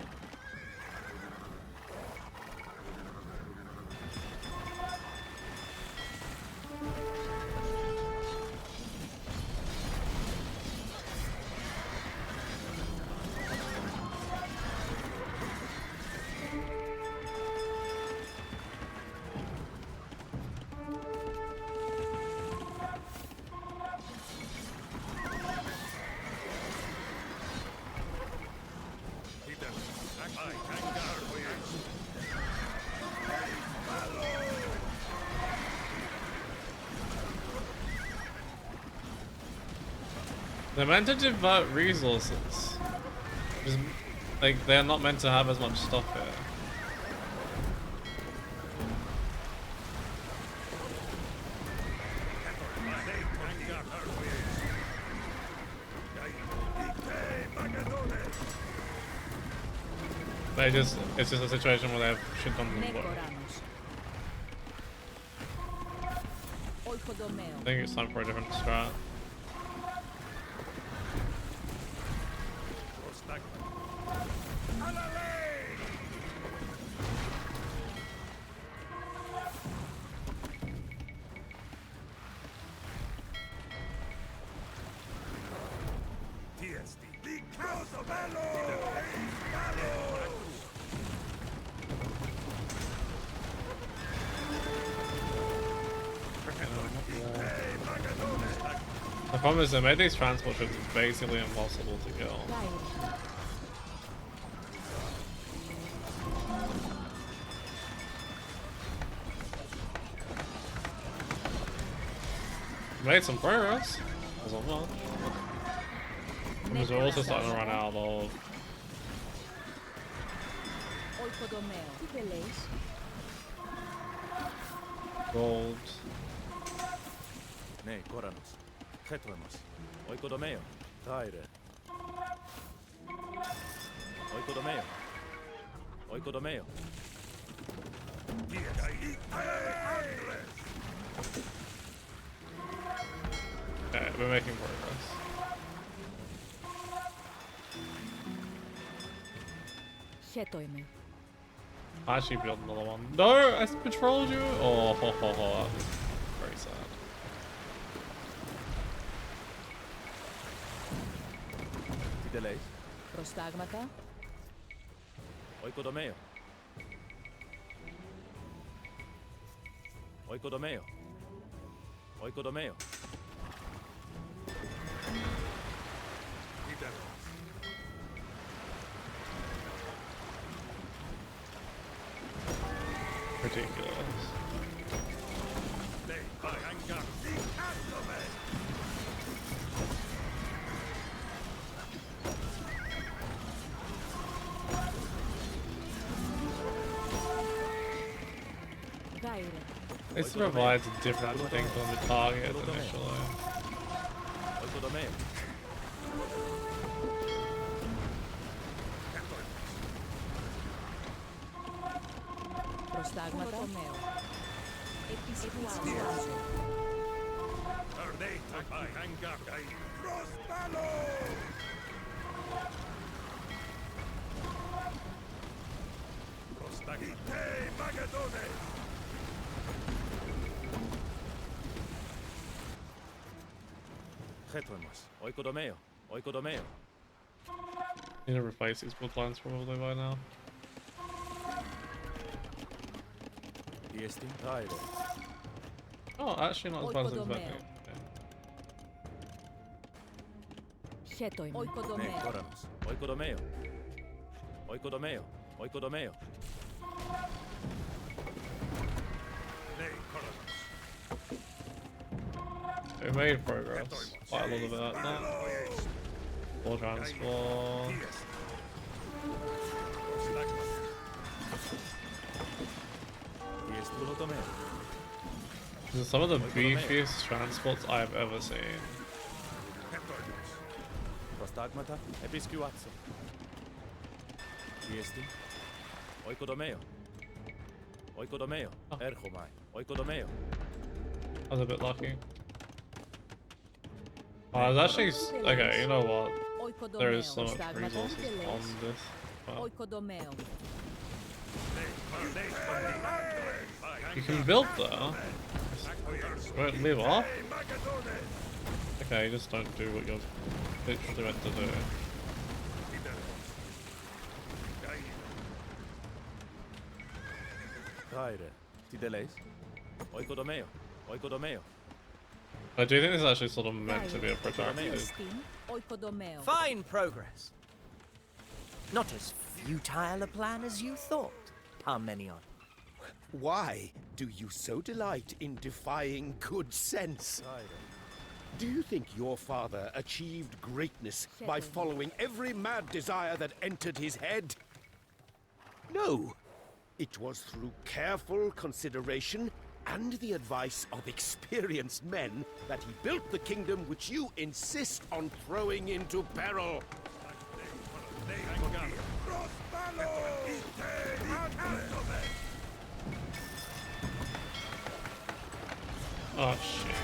They're meant to divert resources. Just, like, they're not meant to have as much stuff here. It's just a situation where they have shit on the board. I think it's time for a different strat. The problem is they made these transport ships basically impossible to kill. Made some progress. Wasn't much. Because we're also starting to run out of gold. Ne, Koranus. Chetlemas. Oikodomeo. Tyre. Oikodomeo. Oikodomeo. Okay, we're making progress. I actually built another one. No, I patrolled you. Oh, ho, ho, ho. Very sad. Delays. Prostagmata. Oikodomeo. Oikodomeo. Oikodomeo. Ridiculous. This provides a different thing on the target initially. Oikodomeo. Prostagmata. Chetlemas. Oikodomeo. Oikodomeo. Need to replace these bloodlines probably by now. Iestin. Tyre. Oh, actually not as bad as expecting. Ne, Koranus. Oikodomeo. Oikodomeo. Oikodomeo. We made progress. Quite a lot of it now. Full transport. These are some of the beefiest transports I've ever seen. Prostagmata. Episcuatso. Iestin. Oikodomeo. Oikodomeo. Erchomai. Oikodomeo. I was a bit lucky. Oh, I was actually okay. You know what? There is so much resources on this. Wow. You can build there. Won't live off. Okay, just don't do what you're literally meant to do. Tyre. Tideleis. Oikodomeo. Oikodomeo. I do think this is actually sort of meant to be a protracted. Fine progress. Not as futile a plan as you thought, Parmenion. Why do you so delight in defying good sense? Do you think your father achieved greatness by following every mad desire that entered his head? No. It was through careful consideration and the advice of experienced men that he built the kingdom which you insist on throwing into peril. Oh shit.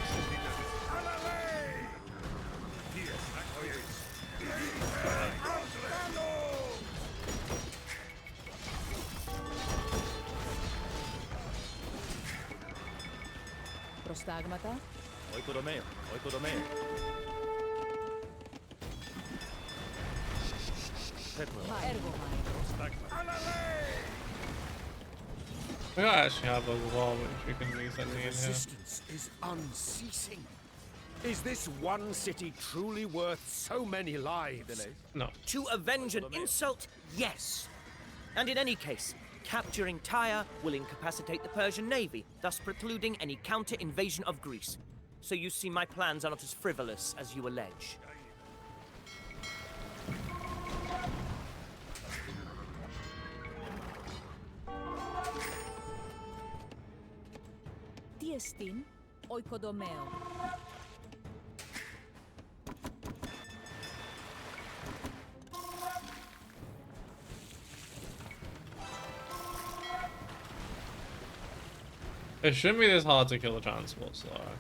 Prostagmata. Oikodomeo. Oikodomeo. We don't actually have a wall which we can resend in here. Resistance is unceasing. Is this one city truly worth so many lives? No. To avenge an insult, yes. And in any case, capturing Tyre will incapacitate the Persian navy, thus precluding any counter-invasion of Greece. so you see my plans are not as frivolous as you allege. Τι εστίν, οικοδομαίο. It shouldn't be this hard to kill the transports though.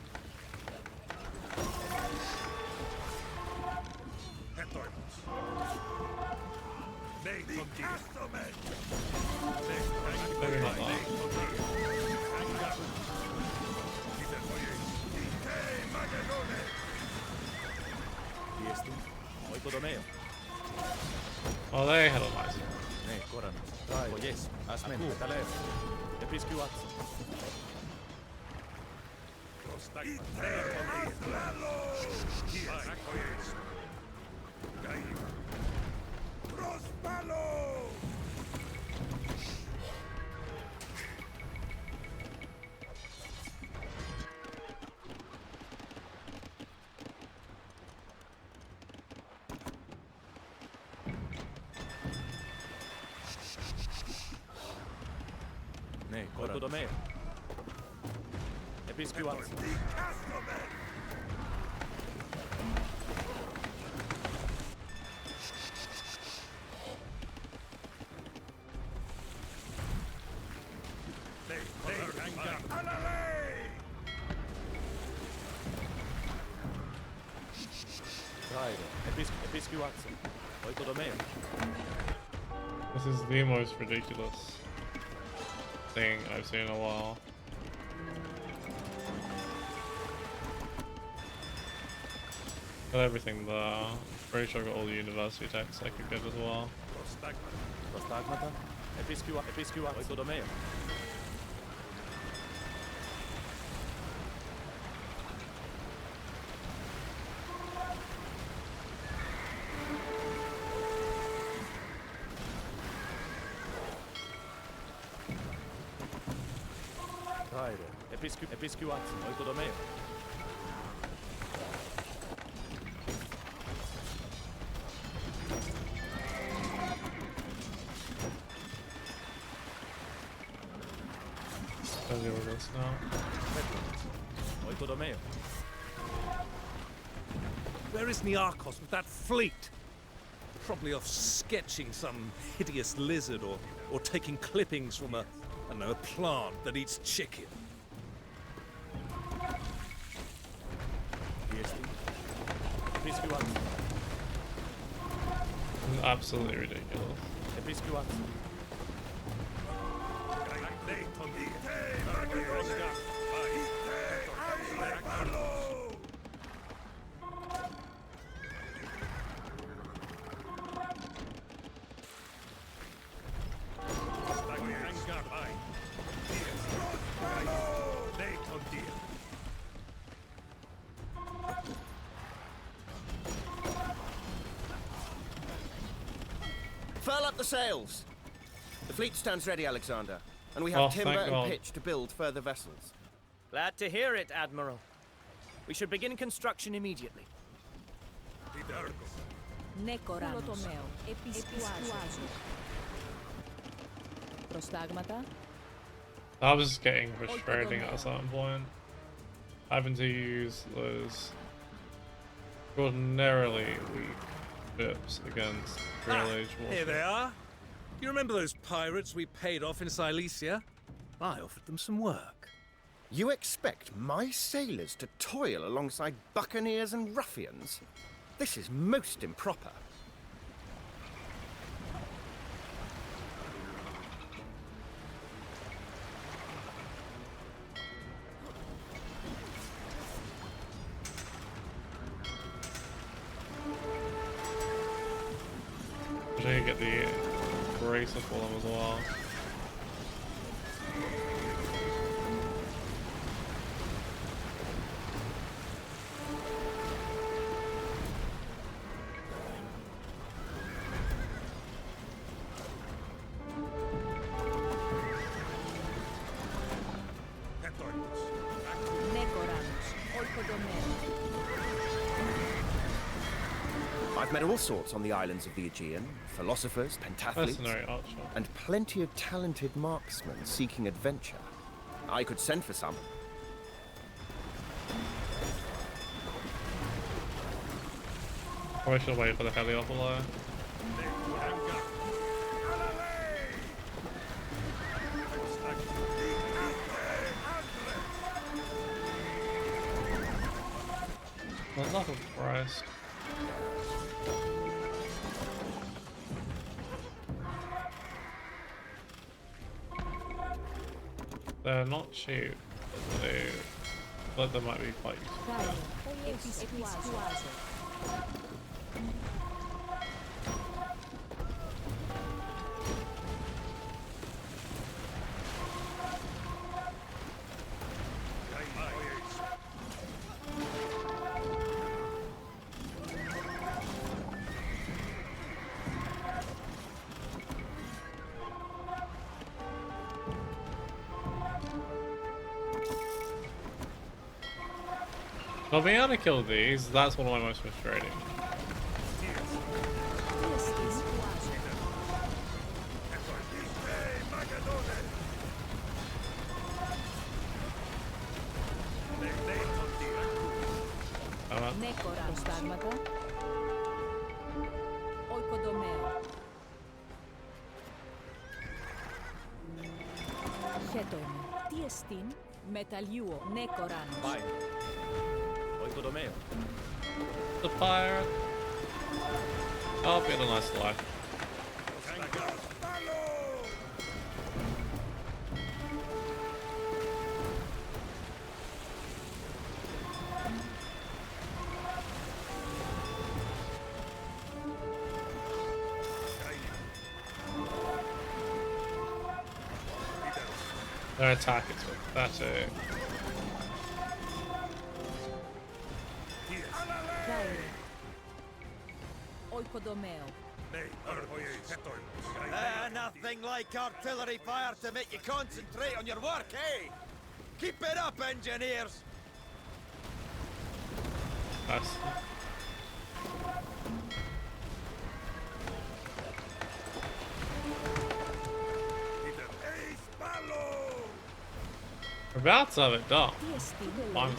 Maybe not that. Oh, they had a nice Oikodomeo. Episcuatsu. Tyre. Episcuatsu. Oikodomeo. This is the most ridiculous thing I've seen in a while. Got everything there. Pretty sure I got all the university texts I could get as well. Prostagmata. Episcua. Oikodomeo. Tyre. Episcuatsu. Oikodomeo. I'll deal with this now. Oikodomeo. Where is Niarchos with that fleet? Probably off sketching some hideous lizard or taking clippings from a, I don't know, a plant that eats chicken. Episcuatsu. Absolutely ridiculous. Episcuatsu. Furl up the sails! The fleet stands ready, Alexander, and we have timber and pitch to build further vessels. Glad to hear it, Admiral. We should begin construction immediately. Νεκοράνος. Επισκουάζω. Προστάγματα. That was getting frustrating at a certain point. Having to use those ordinarily weak ships against Real Age warships. Here they are. You remember those pirates we paid off in Cilicia? I offered them some work. You expect my sailors to toil alongside buccaneers and ruffians? This is most improper. I should get the bracer for them as well. Νεκοράνος. I've met all sorts on the islands of the Aegean, philosophers, pentathletes, Mercenary archer. and plenty of talented marksmen seeking adventure. I could send for some. Probably should wait for the heli up below. That's not a Christ. They're not cheap, but they might be quite useful. Not being able to kill these, that's one of my most frustrating. The fire. Oh, be a nice life. Their attack is pathetic. Nothing like artillery fire to make you concentrate on your work, eh? Keep it up, engineers! Nice. We're about to have it done. Finally.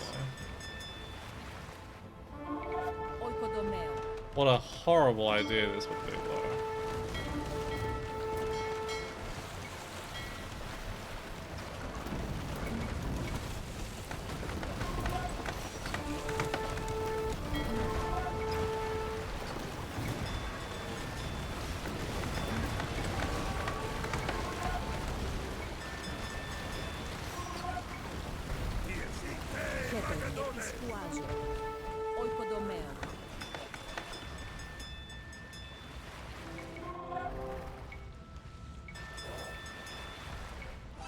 What a horrible idea this would be, though.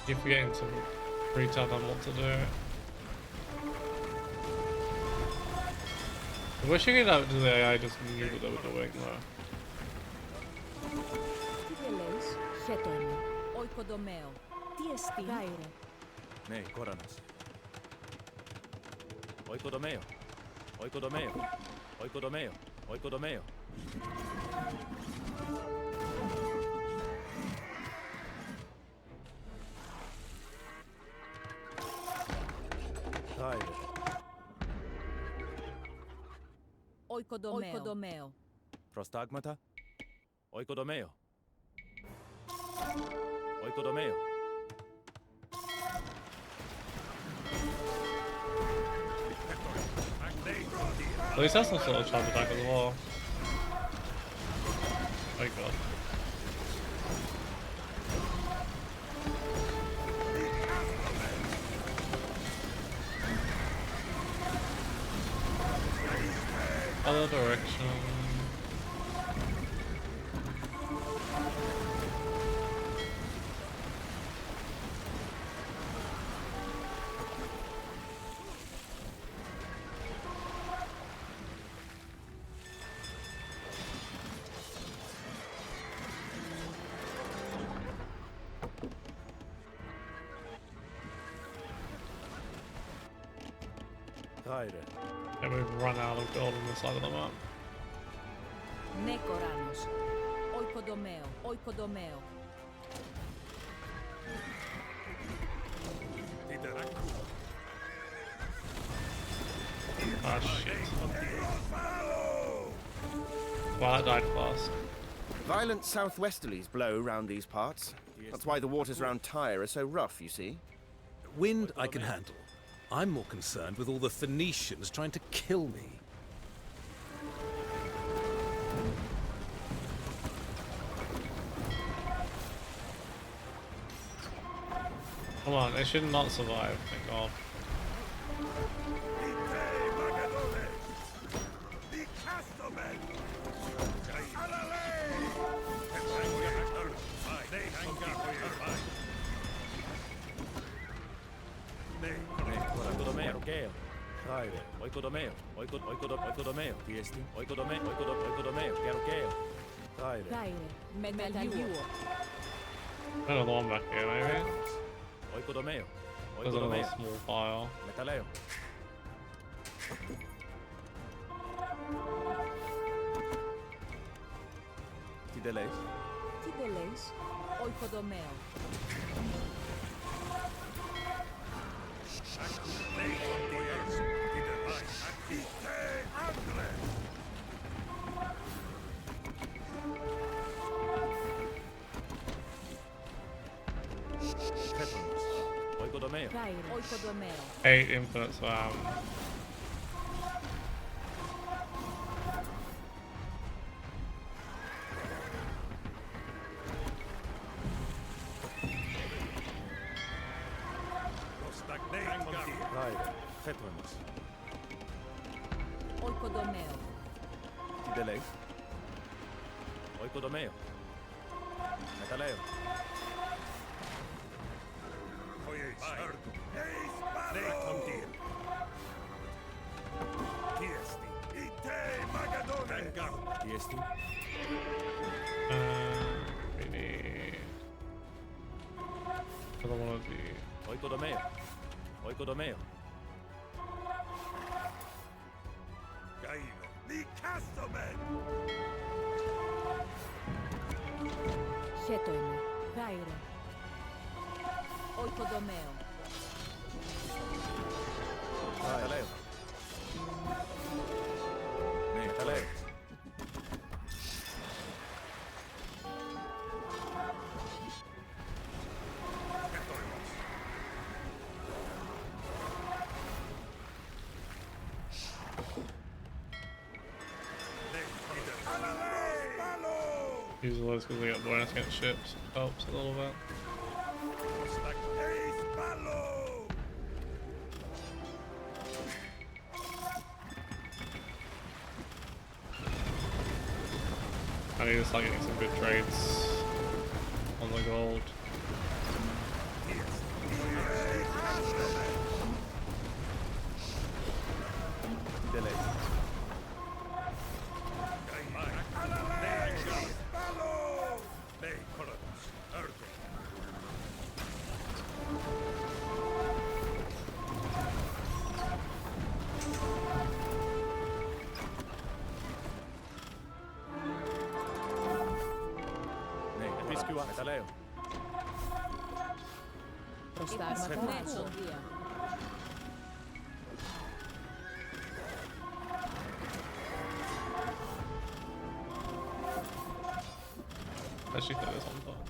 Keep forgetting to retell them what to do. I wish you could have to the AI just knew what they were doing though. Ναι, κόρανας. Oikodomeo. Oikodomeo. Oikodomeo. Oikodomeo. Tyre. Oikodomeo. Prostagmata. Oikodomeo. Oikodomeo. At least that's some sort of charge attack as well. Oh god. Other direction. Tyre. And we've run out of gold on this side of the map. Nekoranos. Oikodomeo. Oikodomeo. Ah, shit. Wow, that died fast. Violent southwesterlies blow round these parts. That's why the waters around Tyre are so rough, you see. Wind I can handle. I'm more concerned with all the Phoenicians trying to kill me. Come on, they should not survive, thank God. Tyre, oikodomeo, oikodomeo, tiesti, oikodomeo, gerokeo. Tyre. Tyre. Metaljuo. Another one back here, maybe? Oikodomeo, There's another oikodomeo, small pile. metaleo. Tideleis. Tideleis. Oikodomeo. Oikodomeo. Tyre. Oikodomeo. 8 infinite swam. Tyre. Fetronos. Oikodomeo. Tideleis. Oikodomeo. Metaleo. Tiesti. We need another one of these. Oikodomeo. Oikodomeo. Chetoime. Tyre. Oikodomeo. Metaleo. Metaleo. Use those because we got bonus against ships. Helps a little bit. I need to start getting some good trades on the gold. Metaleo. Mezzo dia. Actually, throw this on top.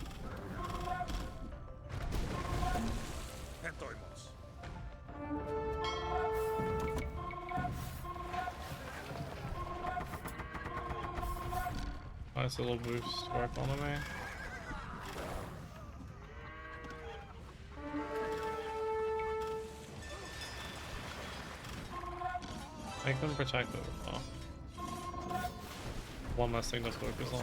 Nice little boost to our economy. I can protect it. Oh. One less thing to focus on.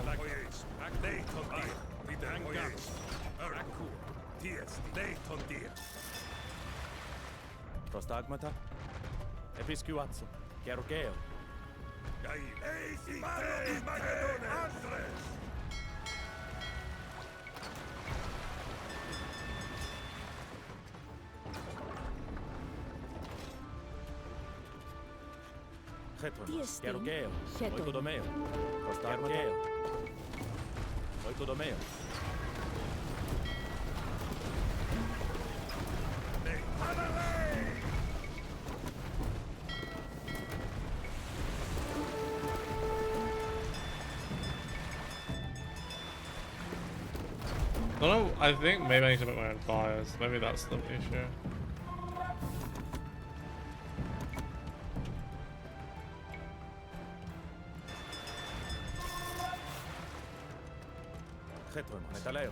Prostagmata. Episcuazzo. Gerokeo. Cheton, Garogeo, Oikodomeo, Garogeo, Oikodomeo. I don't know, I think maybe I need to make my own fires. Maybe that's the issue. Cheton, Metaleo.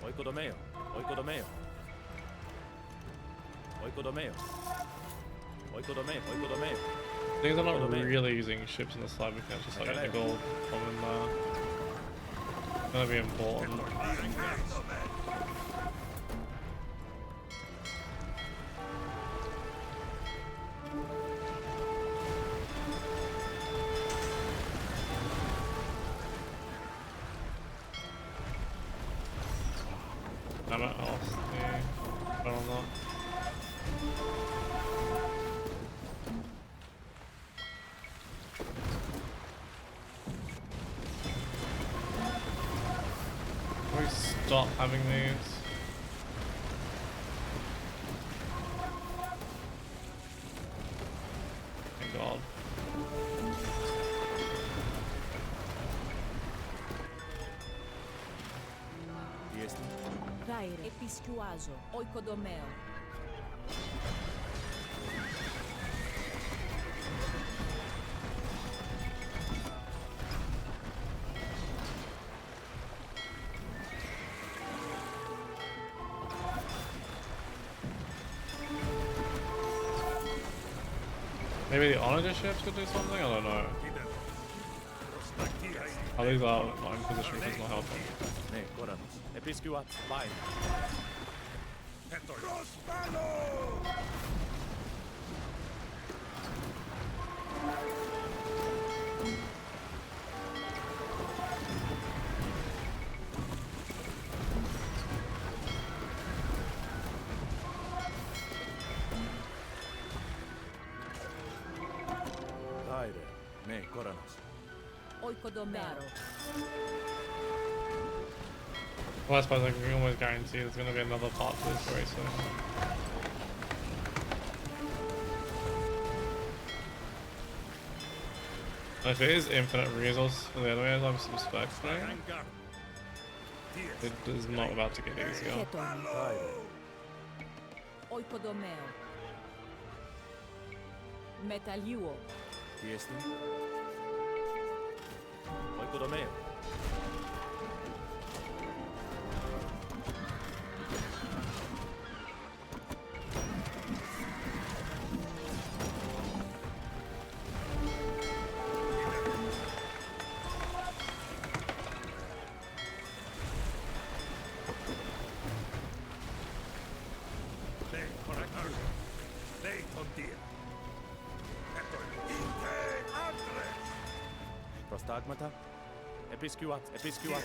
Oikodomeo, Oikodomeo. Oikodomeo. Oikodomeo, Oikodomeo. Things I'm not really using ships on the side, we can just like get the gold from in there. It's gonna be important. Damn it, I lost the gun on that. Can we stop having these? Thank God. Tyre, Episcuazo, Oikodomeo. Maybe the Onager ships could do something? I don't know. I'll leave that not in position because it's not helping. Ne, Goranos. Episcuat, Line. Tyre, ne, Goranos. Oikodomeo. Well, I suppose I can almost guarantee there's going to be another part to this very soon. If it is infinite resource for the enemies, I'm suspecting it is not about to get easier. Oikodomeo. Metalluo. Tiestin. Oikodomeo. Prostagmata. Episcuat, Episcuat.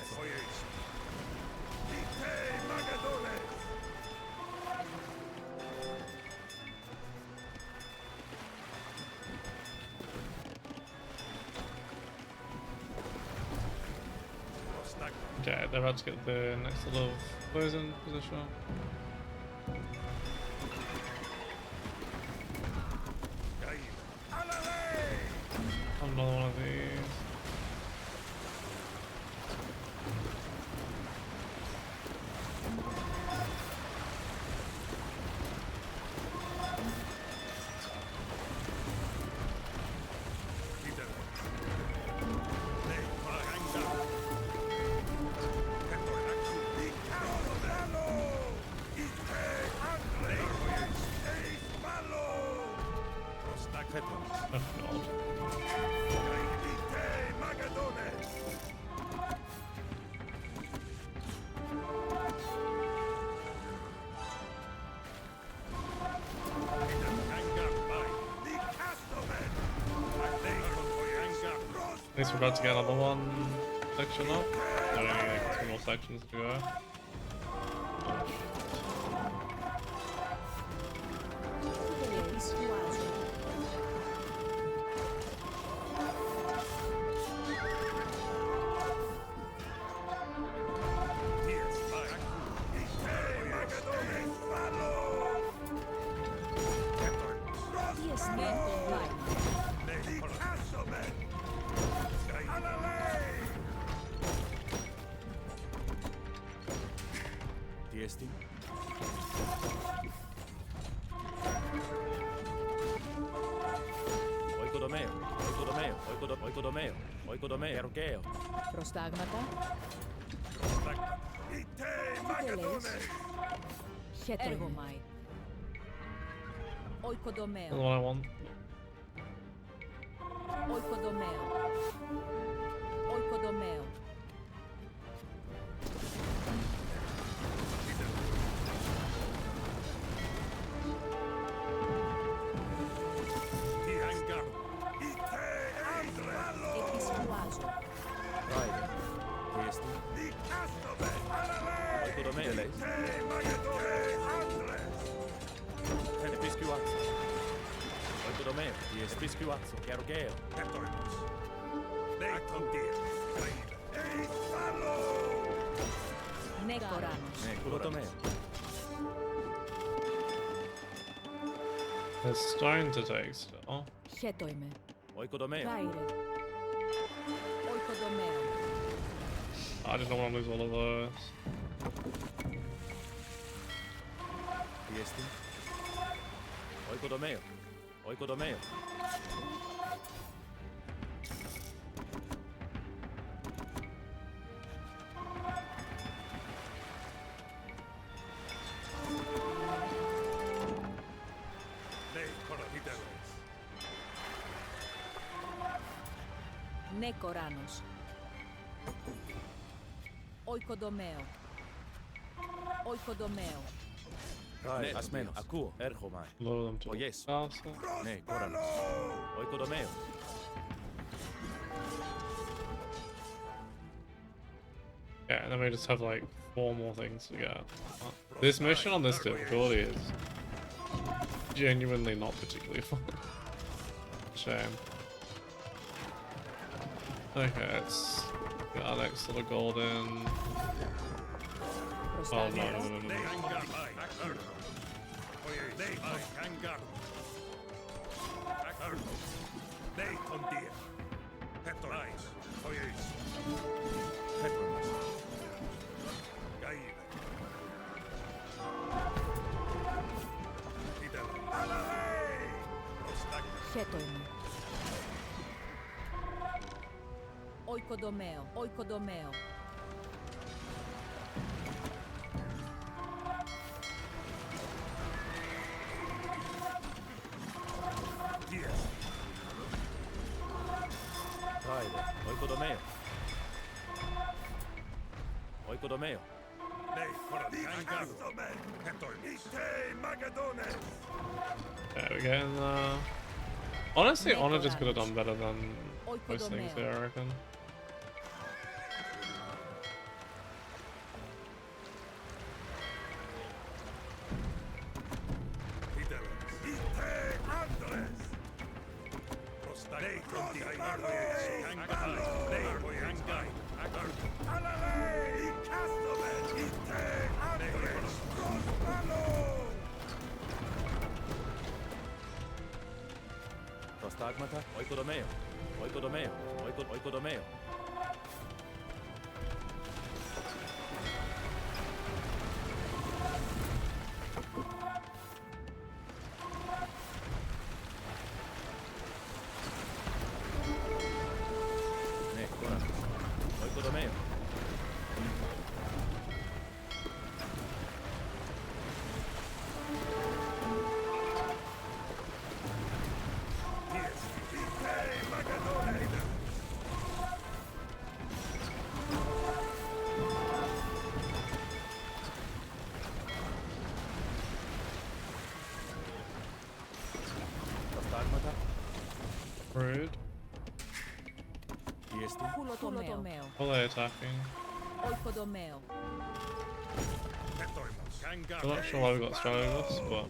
Okay, they're about to get the next little closing position. Another one of these. Oh God. At least we're about to get another one section up. Only like 2 more sections to go. Episcuazo. Tiesti. Oikodomeo, oikodomeo, oikodomeo, oikodomeo, erogeo. Prostagmata. Ite Magadone. Ergomai. That's Oikodomeo. what I want. Oikodomeo. Oikodomeo. Episcuazo. Tyre. Tiesti. Oikodomeo. Episcuazzo. Oikodomeo. Tiesti. Episcuazzo. Erogeo. Necoranos. Culotomeo. There's stone to take still. Chetoime. Oikodomeo. Tyre. Oikodomeo. I just don't want to lose all of those. Tiesti. Oikodomeo. Oikodomeo. Necoranos. Oikodomeo. Oikodomeo. Ne, asmeno. Akuo. Ergomai. Lower them to Oh, yes. faster. Ne, Coranos. Oikodomeo. Yeah, and then we just have like 4 more things to get. This mission on this difficulty is genuinely not particularly fun. Shame. Okay, let's get our next little golden. Oh no. Chetoime. Oikodomeo. Oikodomeo. Tyre. Oikodomeo. Oikodomeo. There we go. And, honestly, Honor just could have done better than most things there, I reckon. Prostagmata. Oikodomeo. Oikodomeo. Oikodomeo. Ne, Coranos. Oikodomeo. Prostagmata. Rude. Tiesti. Culotomeo. What are they attacking? Oikodomeo. I'm not sure why we got ShadowCrystallux, but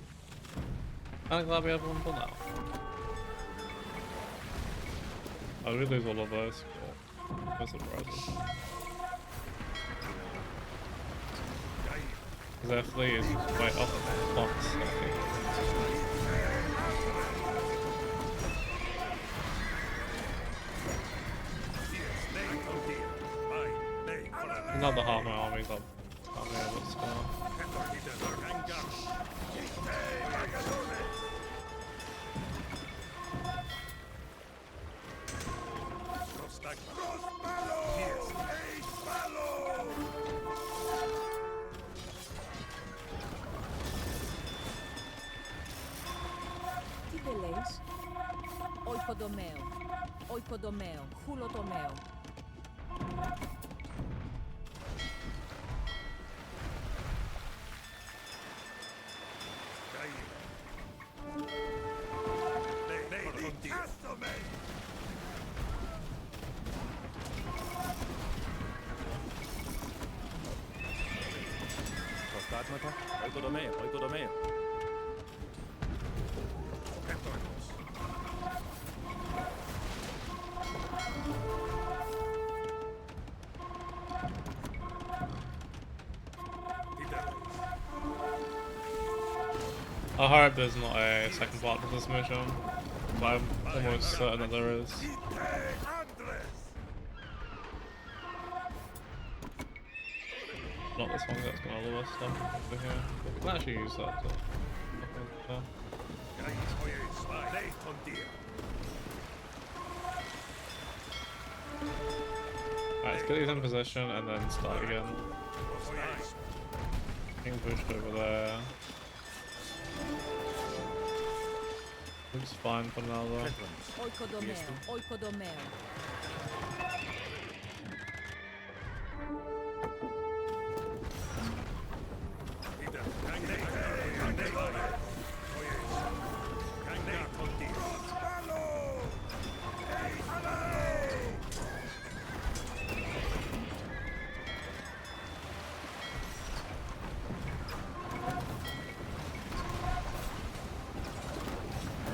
I'm glad we have one for now. Oh, we lose all of those. Cool. That's surprising. Because their fleet is way up at box, I think. Not the half my army's up. yeah, but still. Τι δεν λες? Οικοδομαίο. Οικοδομαίο. Χουλοτομαίο. Προστάγματα. Οικοδομαίο. Οικοδομαίο. I hope there's not a second part to this mission, but I'm almost certain that there is. Not this one, that's got all the other stuff over here. But we can actually use that to... Alright, let's get these in position and then start again. Being pushed over there. Looks fine for now though. Οικοδομαίο. Οικοδομαίο.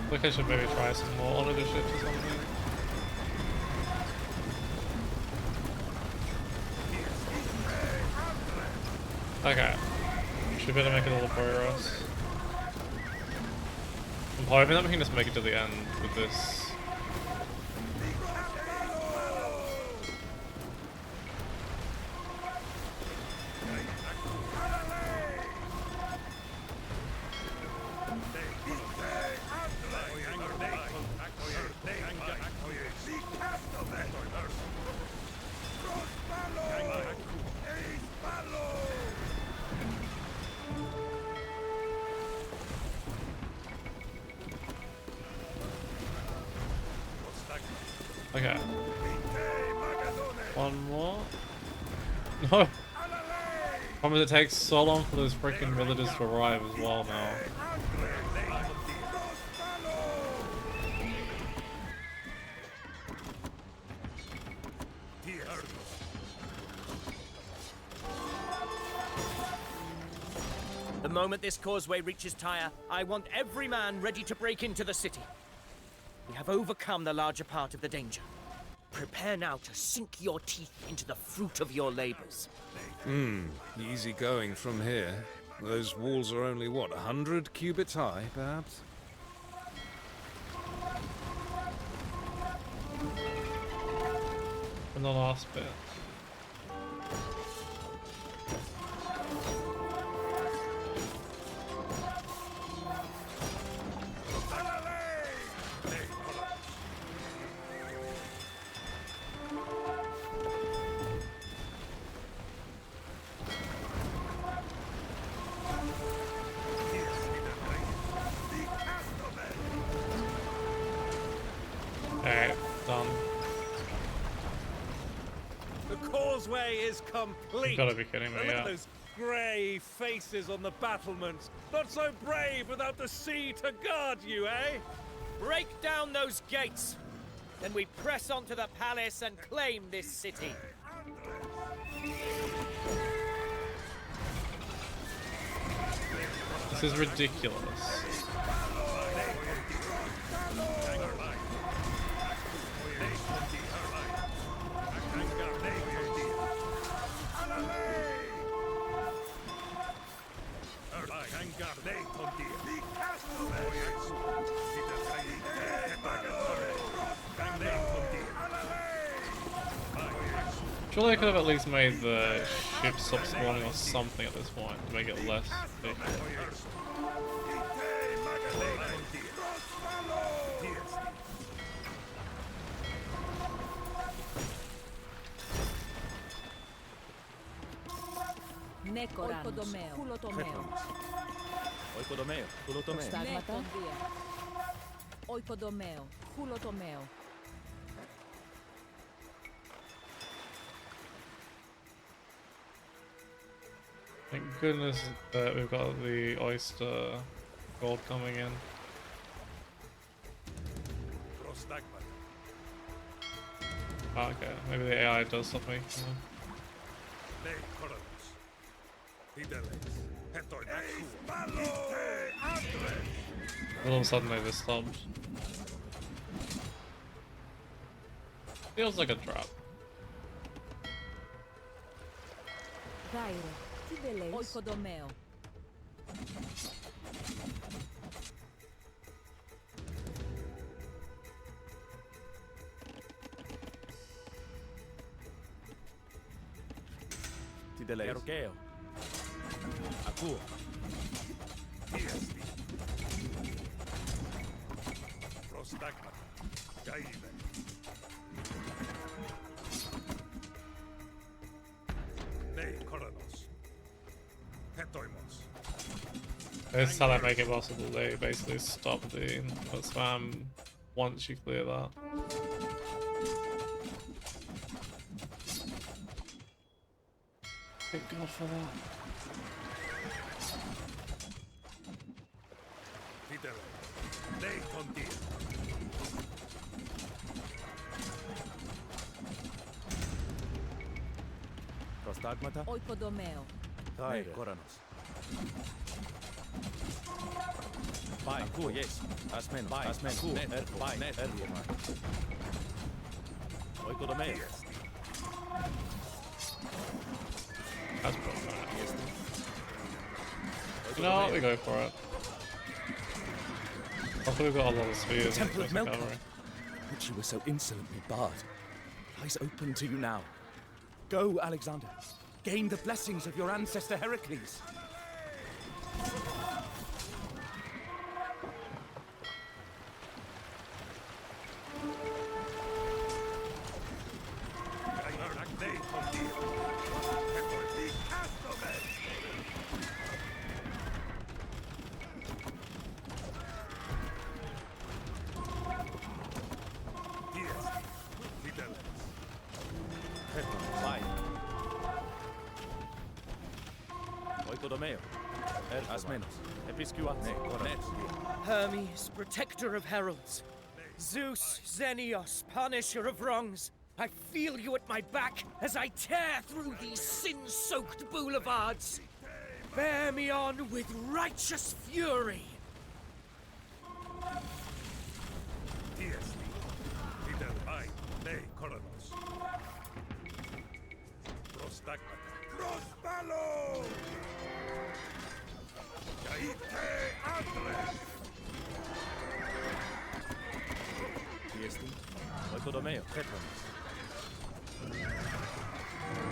I think I should maybe try some more on other ships or something. Okay. Should be able to make a little progress. I'm hoping that we can just make it to the end with this. Okay. One more. No! Problem is it takes so long for those freaking villagers to arrive as well now. The moment this causeway reaches Tyre, I want every man ready to break into the city. We have overcome the larger part of the danger. Prepare now to sink your teeth into the fruit of your labors. Easy going from here. Those walls are only, what, 100 cubits high, perhaps? And the last bit. Alright, done. The causeway is complete. You gotta be kidding me, Look yeah. at those grey faces on the battlements. Not so brave without the sea to guard you, eh? Break down those gates! Then we press onto the palace and claim this city. This is ridiculous. Surely I could have at least made the ship stop spawning or something at this point to make it less big. Oikodomeo, Kulotomeo. Oikodomeo, Kulotomeo. Nekondia. Oikodomeo, Kulotomeo. Thank goodness that we've got the oyster gold coming in. Oh, okay, maybe the AI does something. All of a sudden they just stopped. Feels like a trap. Tyre, Tideleis. Oikodomeo. Tideleis. Kerokeo. Akuo. Prostagmata. Jaive. Nei Koronos. Hetoimos. This is how they make it possible. They basically stop the spam once you clear that. Thank God for that. Nei Condia. Prostagmata. Oikodomeo. Tyre. Koranos. Bai, Akuo, yes. Asmen, Asmen, Erko, Bai, Erko. Oikodomeo. That's probably fine. You know what? We go for it. Also, we've got a lot of speed. The Temple of Melkor, which you were so insolently barred, lies open to you now. Go, Alexander. Gain the blessings of your ancestor Heracles. Hermes, protector of heralds. Zeus, Xenios, punisher of wrongs. I feel you at my back as I tear through these sin-soaked boulevards. Bear me on with righteous fury. Oikodomeo, Tetranos.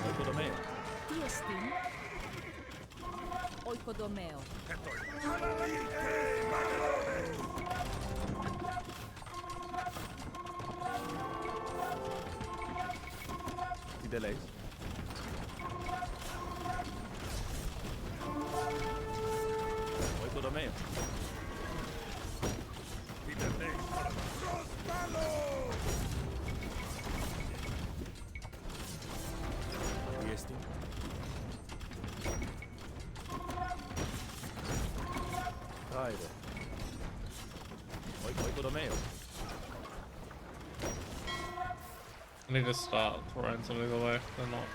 Oikodomeo. Tiestin. Oikodomeo. Tideleis. Oikodomeo. Tyre. Oikodomeo. I need to start throwing some of these away. They're not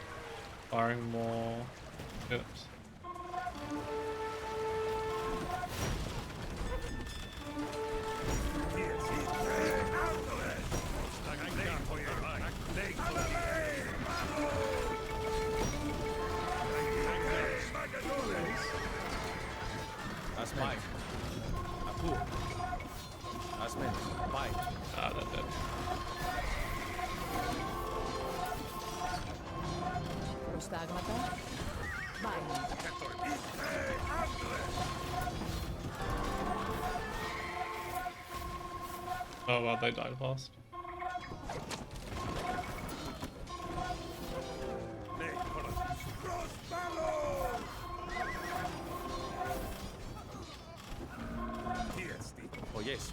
firing more ships. Asmen. Akuo. Asmen. Bai. Ah, that did. Προστάγματα. Βάιλ. Oh wow, they died fast. Oh yes.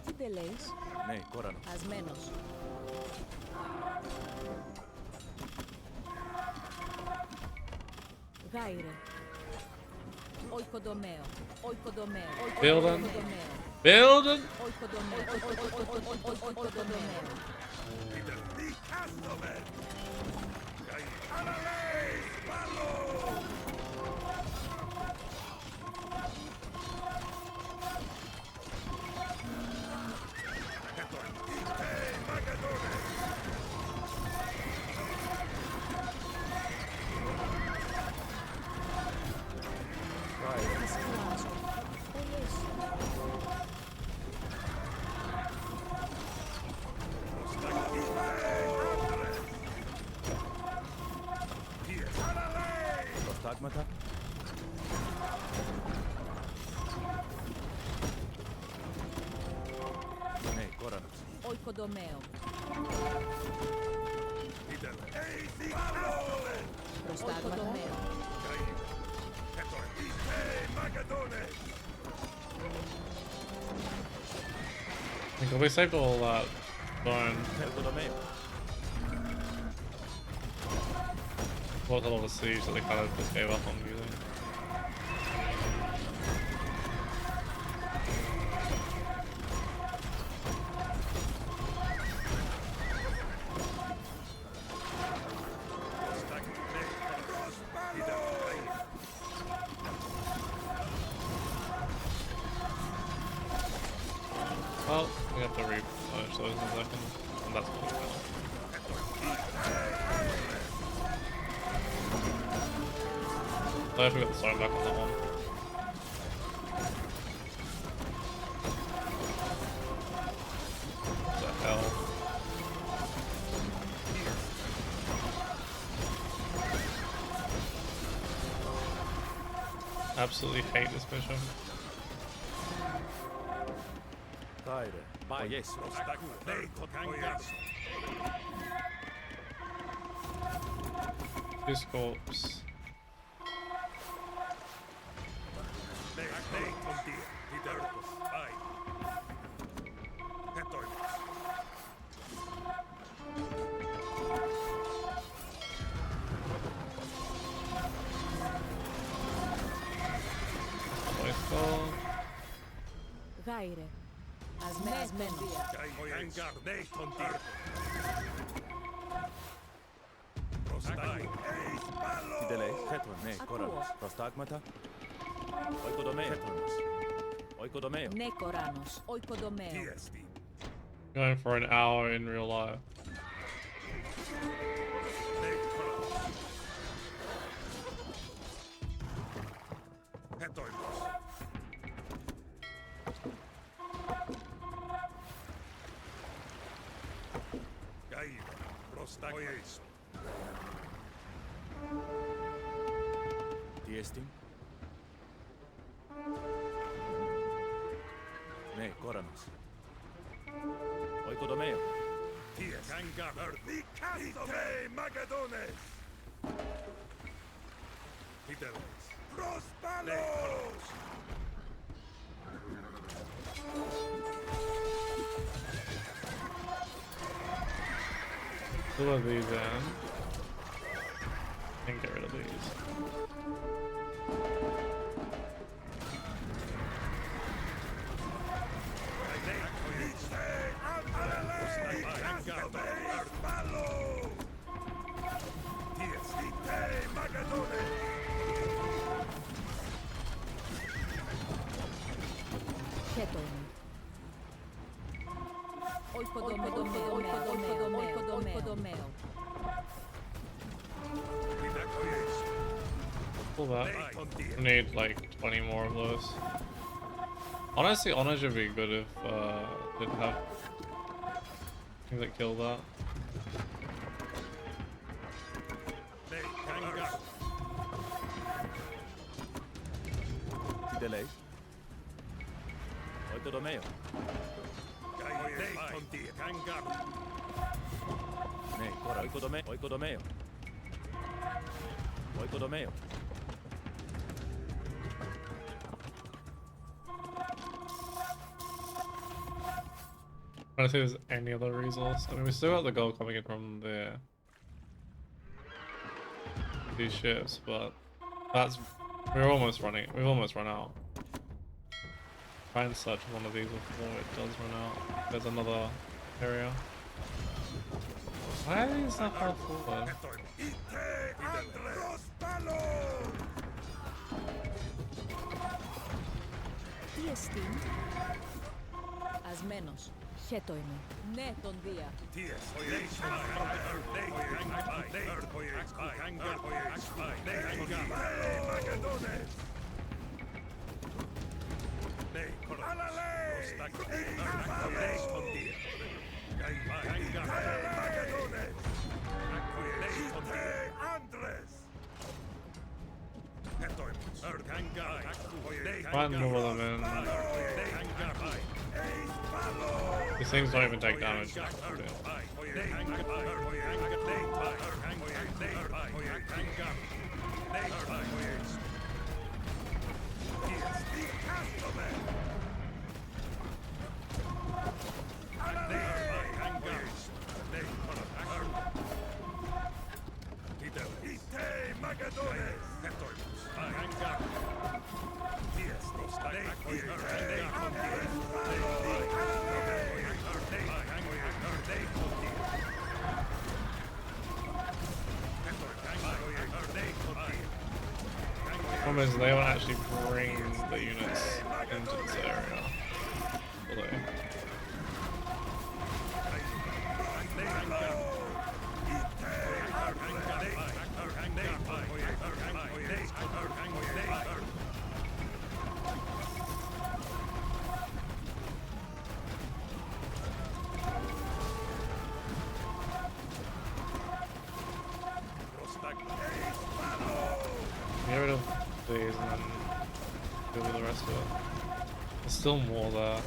Τι δεν λέεις? Ναι, κόρανο. Ασμένος. Γάιρε. Οικοδομαίο. Οικοδομαίο. Building. Building. Οικοδομαίο. Προστάγματα. Ναι, κόρανο. Οικοδομαίο. Προστάγματα. I think we saved all that bone. Was a lot of siege that they kind of just gave up on using. Well, we have to replenish those in a second, and that's what we're doing. I forgot the stone back on that one. What the hell? Absolutely hate this mission. Tyre. Oh yes. This corpse. Γάιρε. Ασμένος. Τι δεν λέει. Χέτρον, ναι, κόρανος. Προστάγματα. Οικοδομαίο. Οικοδομαίο. Ναι, κοράνος. Οικοδομαίο. Going for an hour in real life. Τι έστιν. Ναι, κόρανος. Οικοδομαίο. Two of these in. And get rid of these. Χέτον. Οικοδομαίο. Pull that. We need like 20 more of those. Honestly, honor should be good if did have things that kill that. Delay. Oikodomeo. Nei, kora, oikodomeo. Oikodomeo. Trying to see if there's any other resource. I mean, we still got the gold coming in from these ships, but we've almost run out. Try and search one of these before it does run out. There's another area. Why are these not far forward? Τι εστίν? Ασμένος. Χέτο είμαι. Ναι, τον Δία. Find more of them in. These things don't even take damage. Problem is they won't actually bring the units into this area. Will they? Get rid of these and then do the rest of it. There's still more there.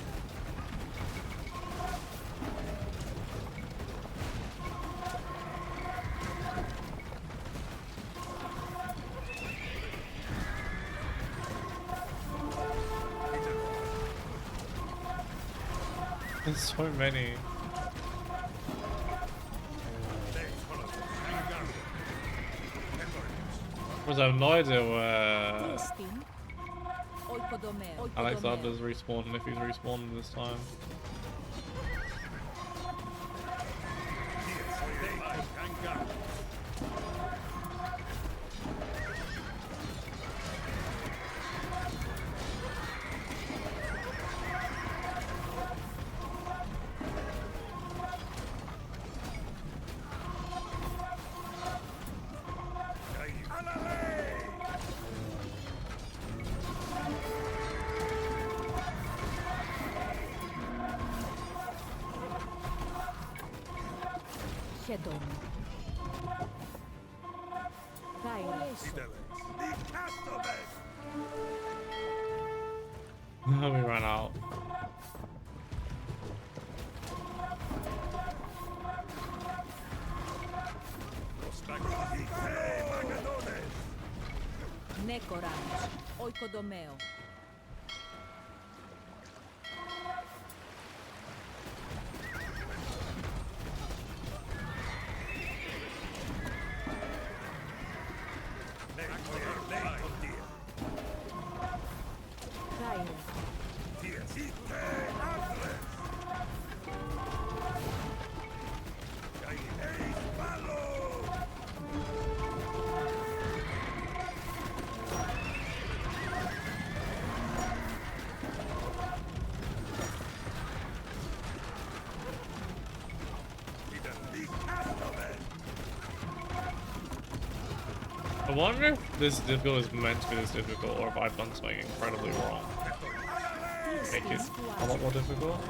There's so many. I have no idea where Alexander's respawned, if he's respawned this time. Tyre. We ran out. Ναι, κοράνος. Οικοδομαίο. I wonder if this difficult is meant to be this difficult, or if I've done something incredibly wrong. Make it a lot more difficult.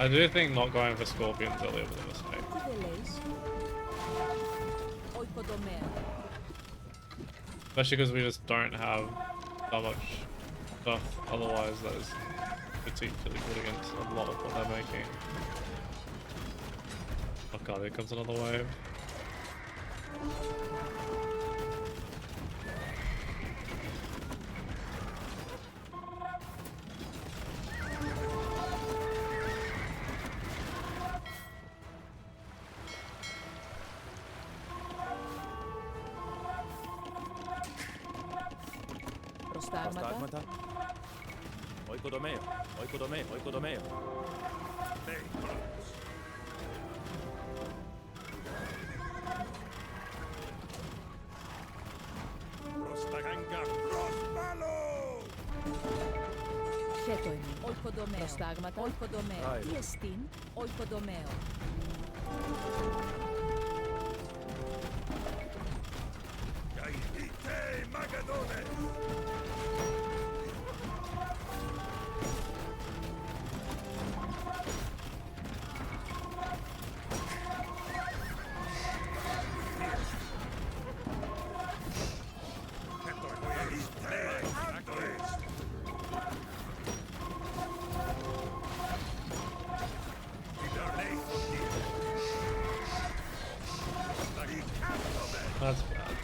I do think not going for scorpions earlier was a mistake. Especially because we just don't have that much stuff otherwise that is particularly good against a lot of what they're making. Oh god, here comes another wave. Prostagmata. Oikodomeo. Oikodomeo. Oikodomeo. Prostaganga. Prospalo! Chetoimi. Oikodomeo. Prostagmata. Oikodomeo. Tyre. Tiestin. Oikodomeo. Gaidite Magadone! That's bad.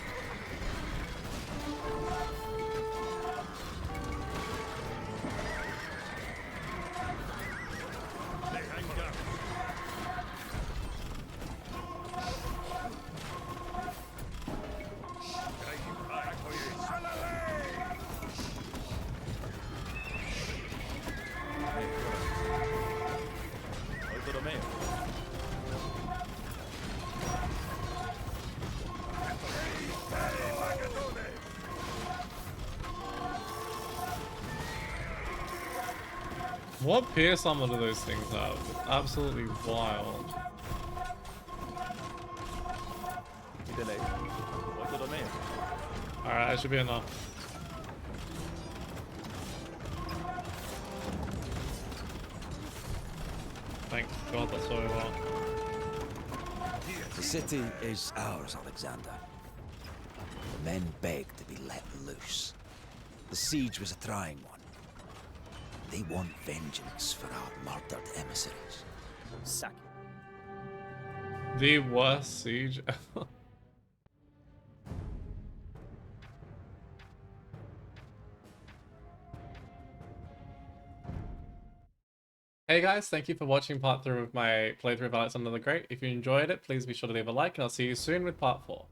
Oikodomeo. What pierce armor do those things have? It's absolutely wild. Delay. Oikodomeo. Alright, that should be enough. Thank God that's over. The city is ours, Alexander. The men begged to be let loose. The siege was a trying one. They want vengeance for our murdered emissaries. Sack. The worst siege ever. Hey guys, thank you for watching part 3 of my playthrough of Alexander the Great. If you enjoyed it, please be sure to leave a like and I'll see you soon with part 4.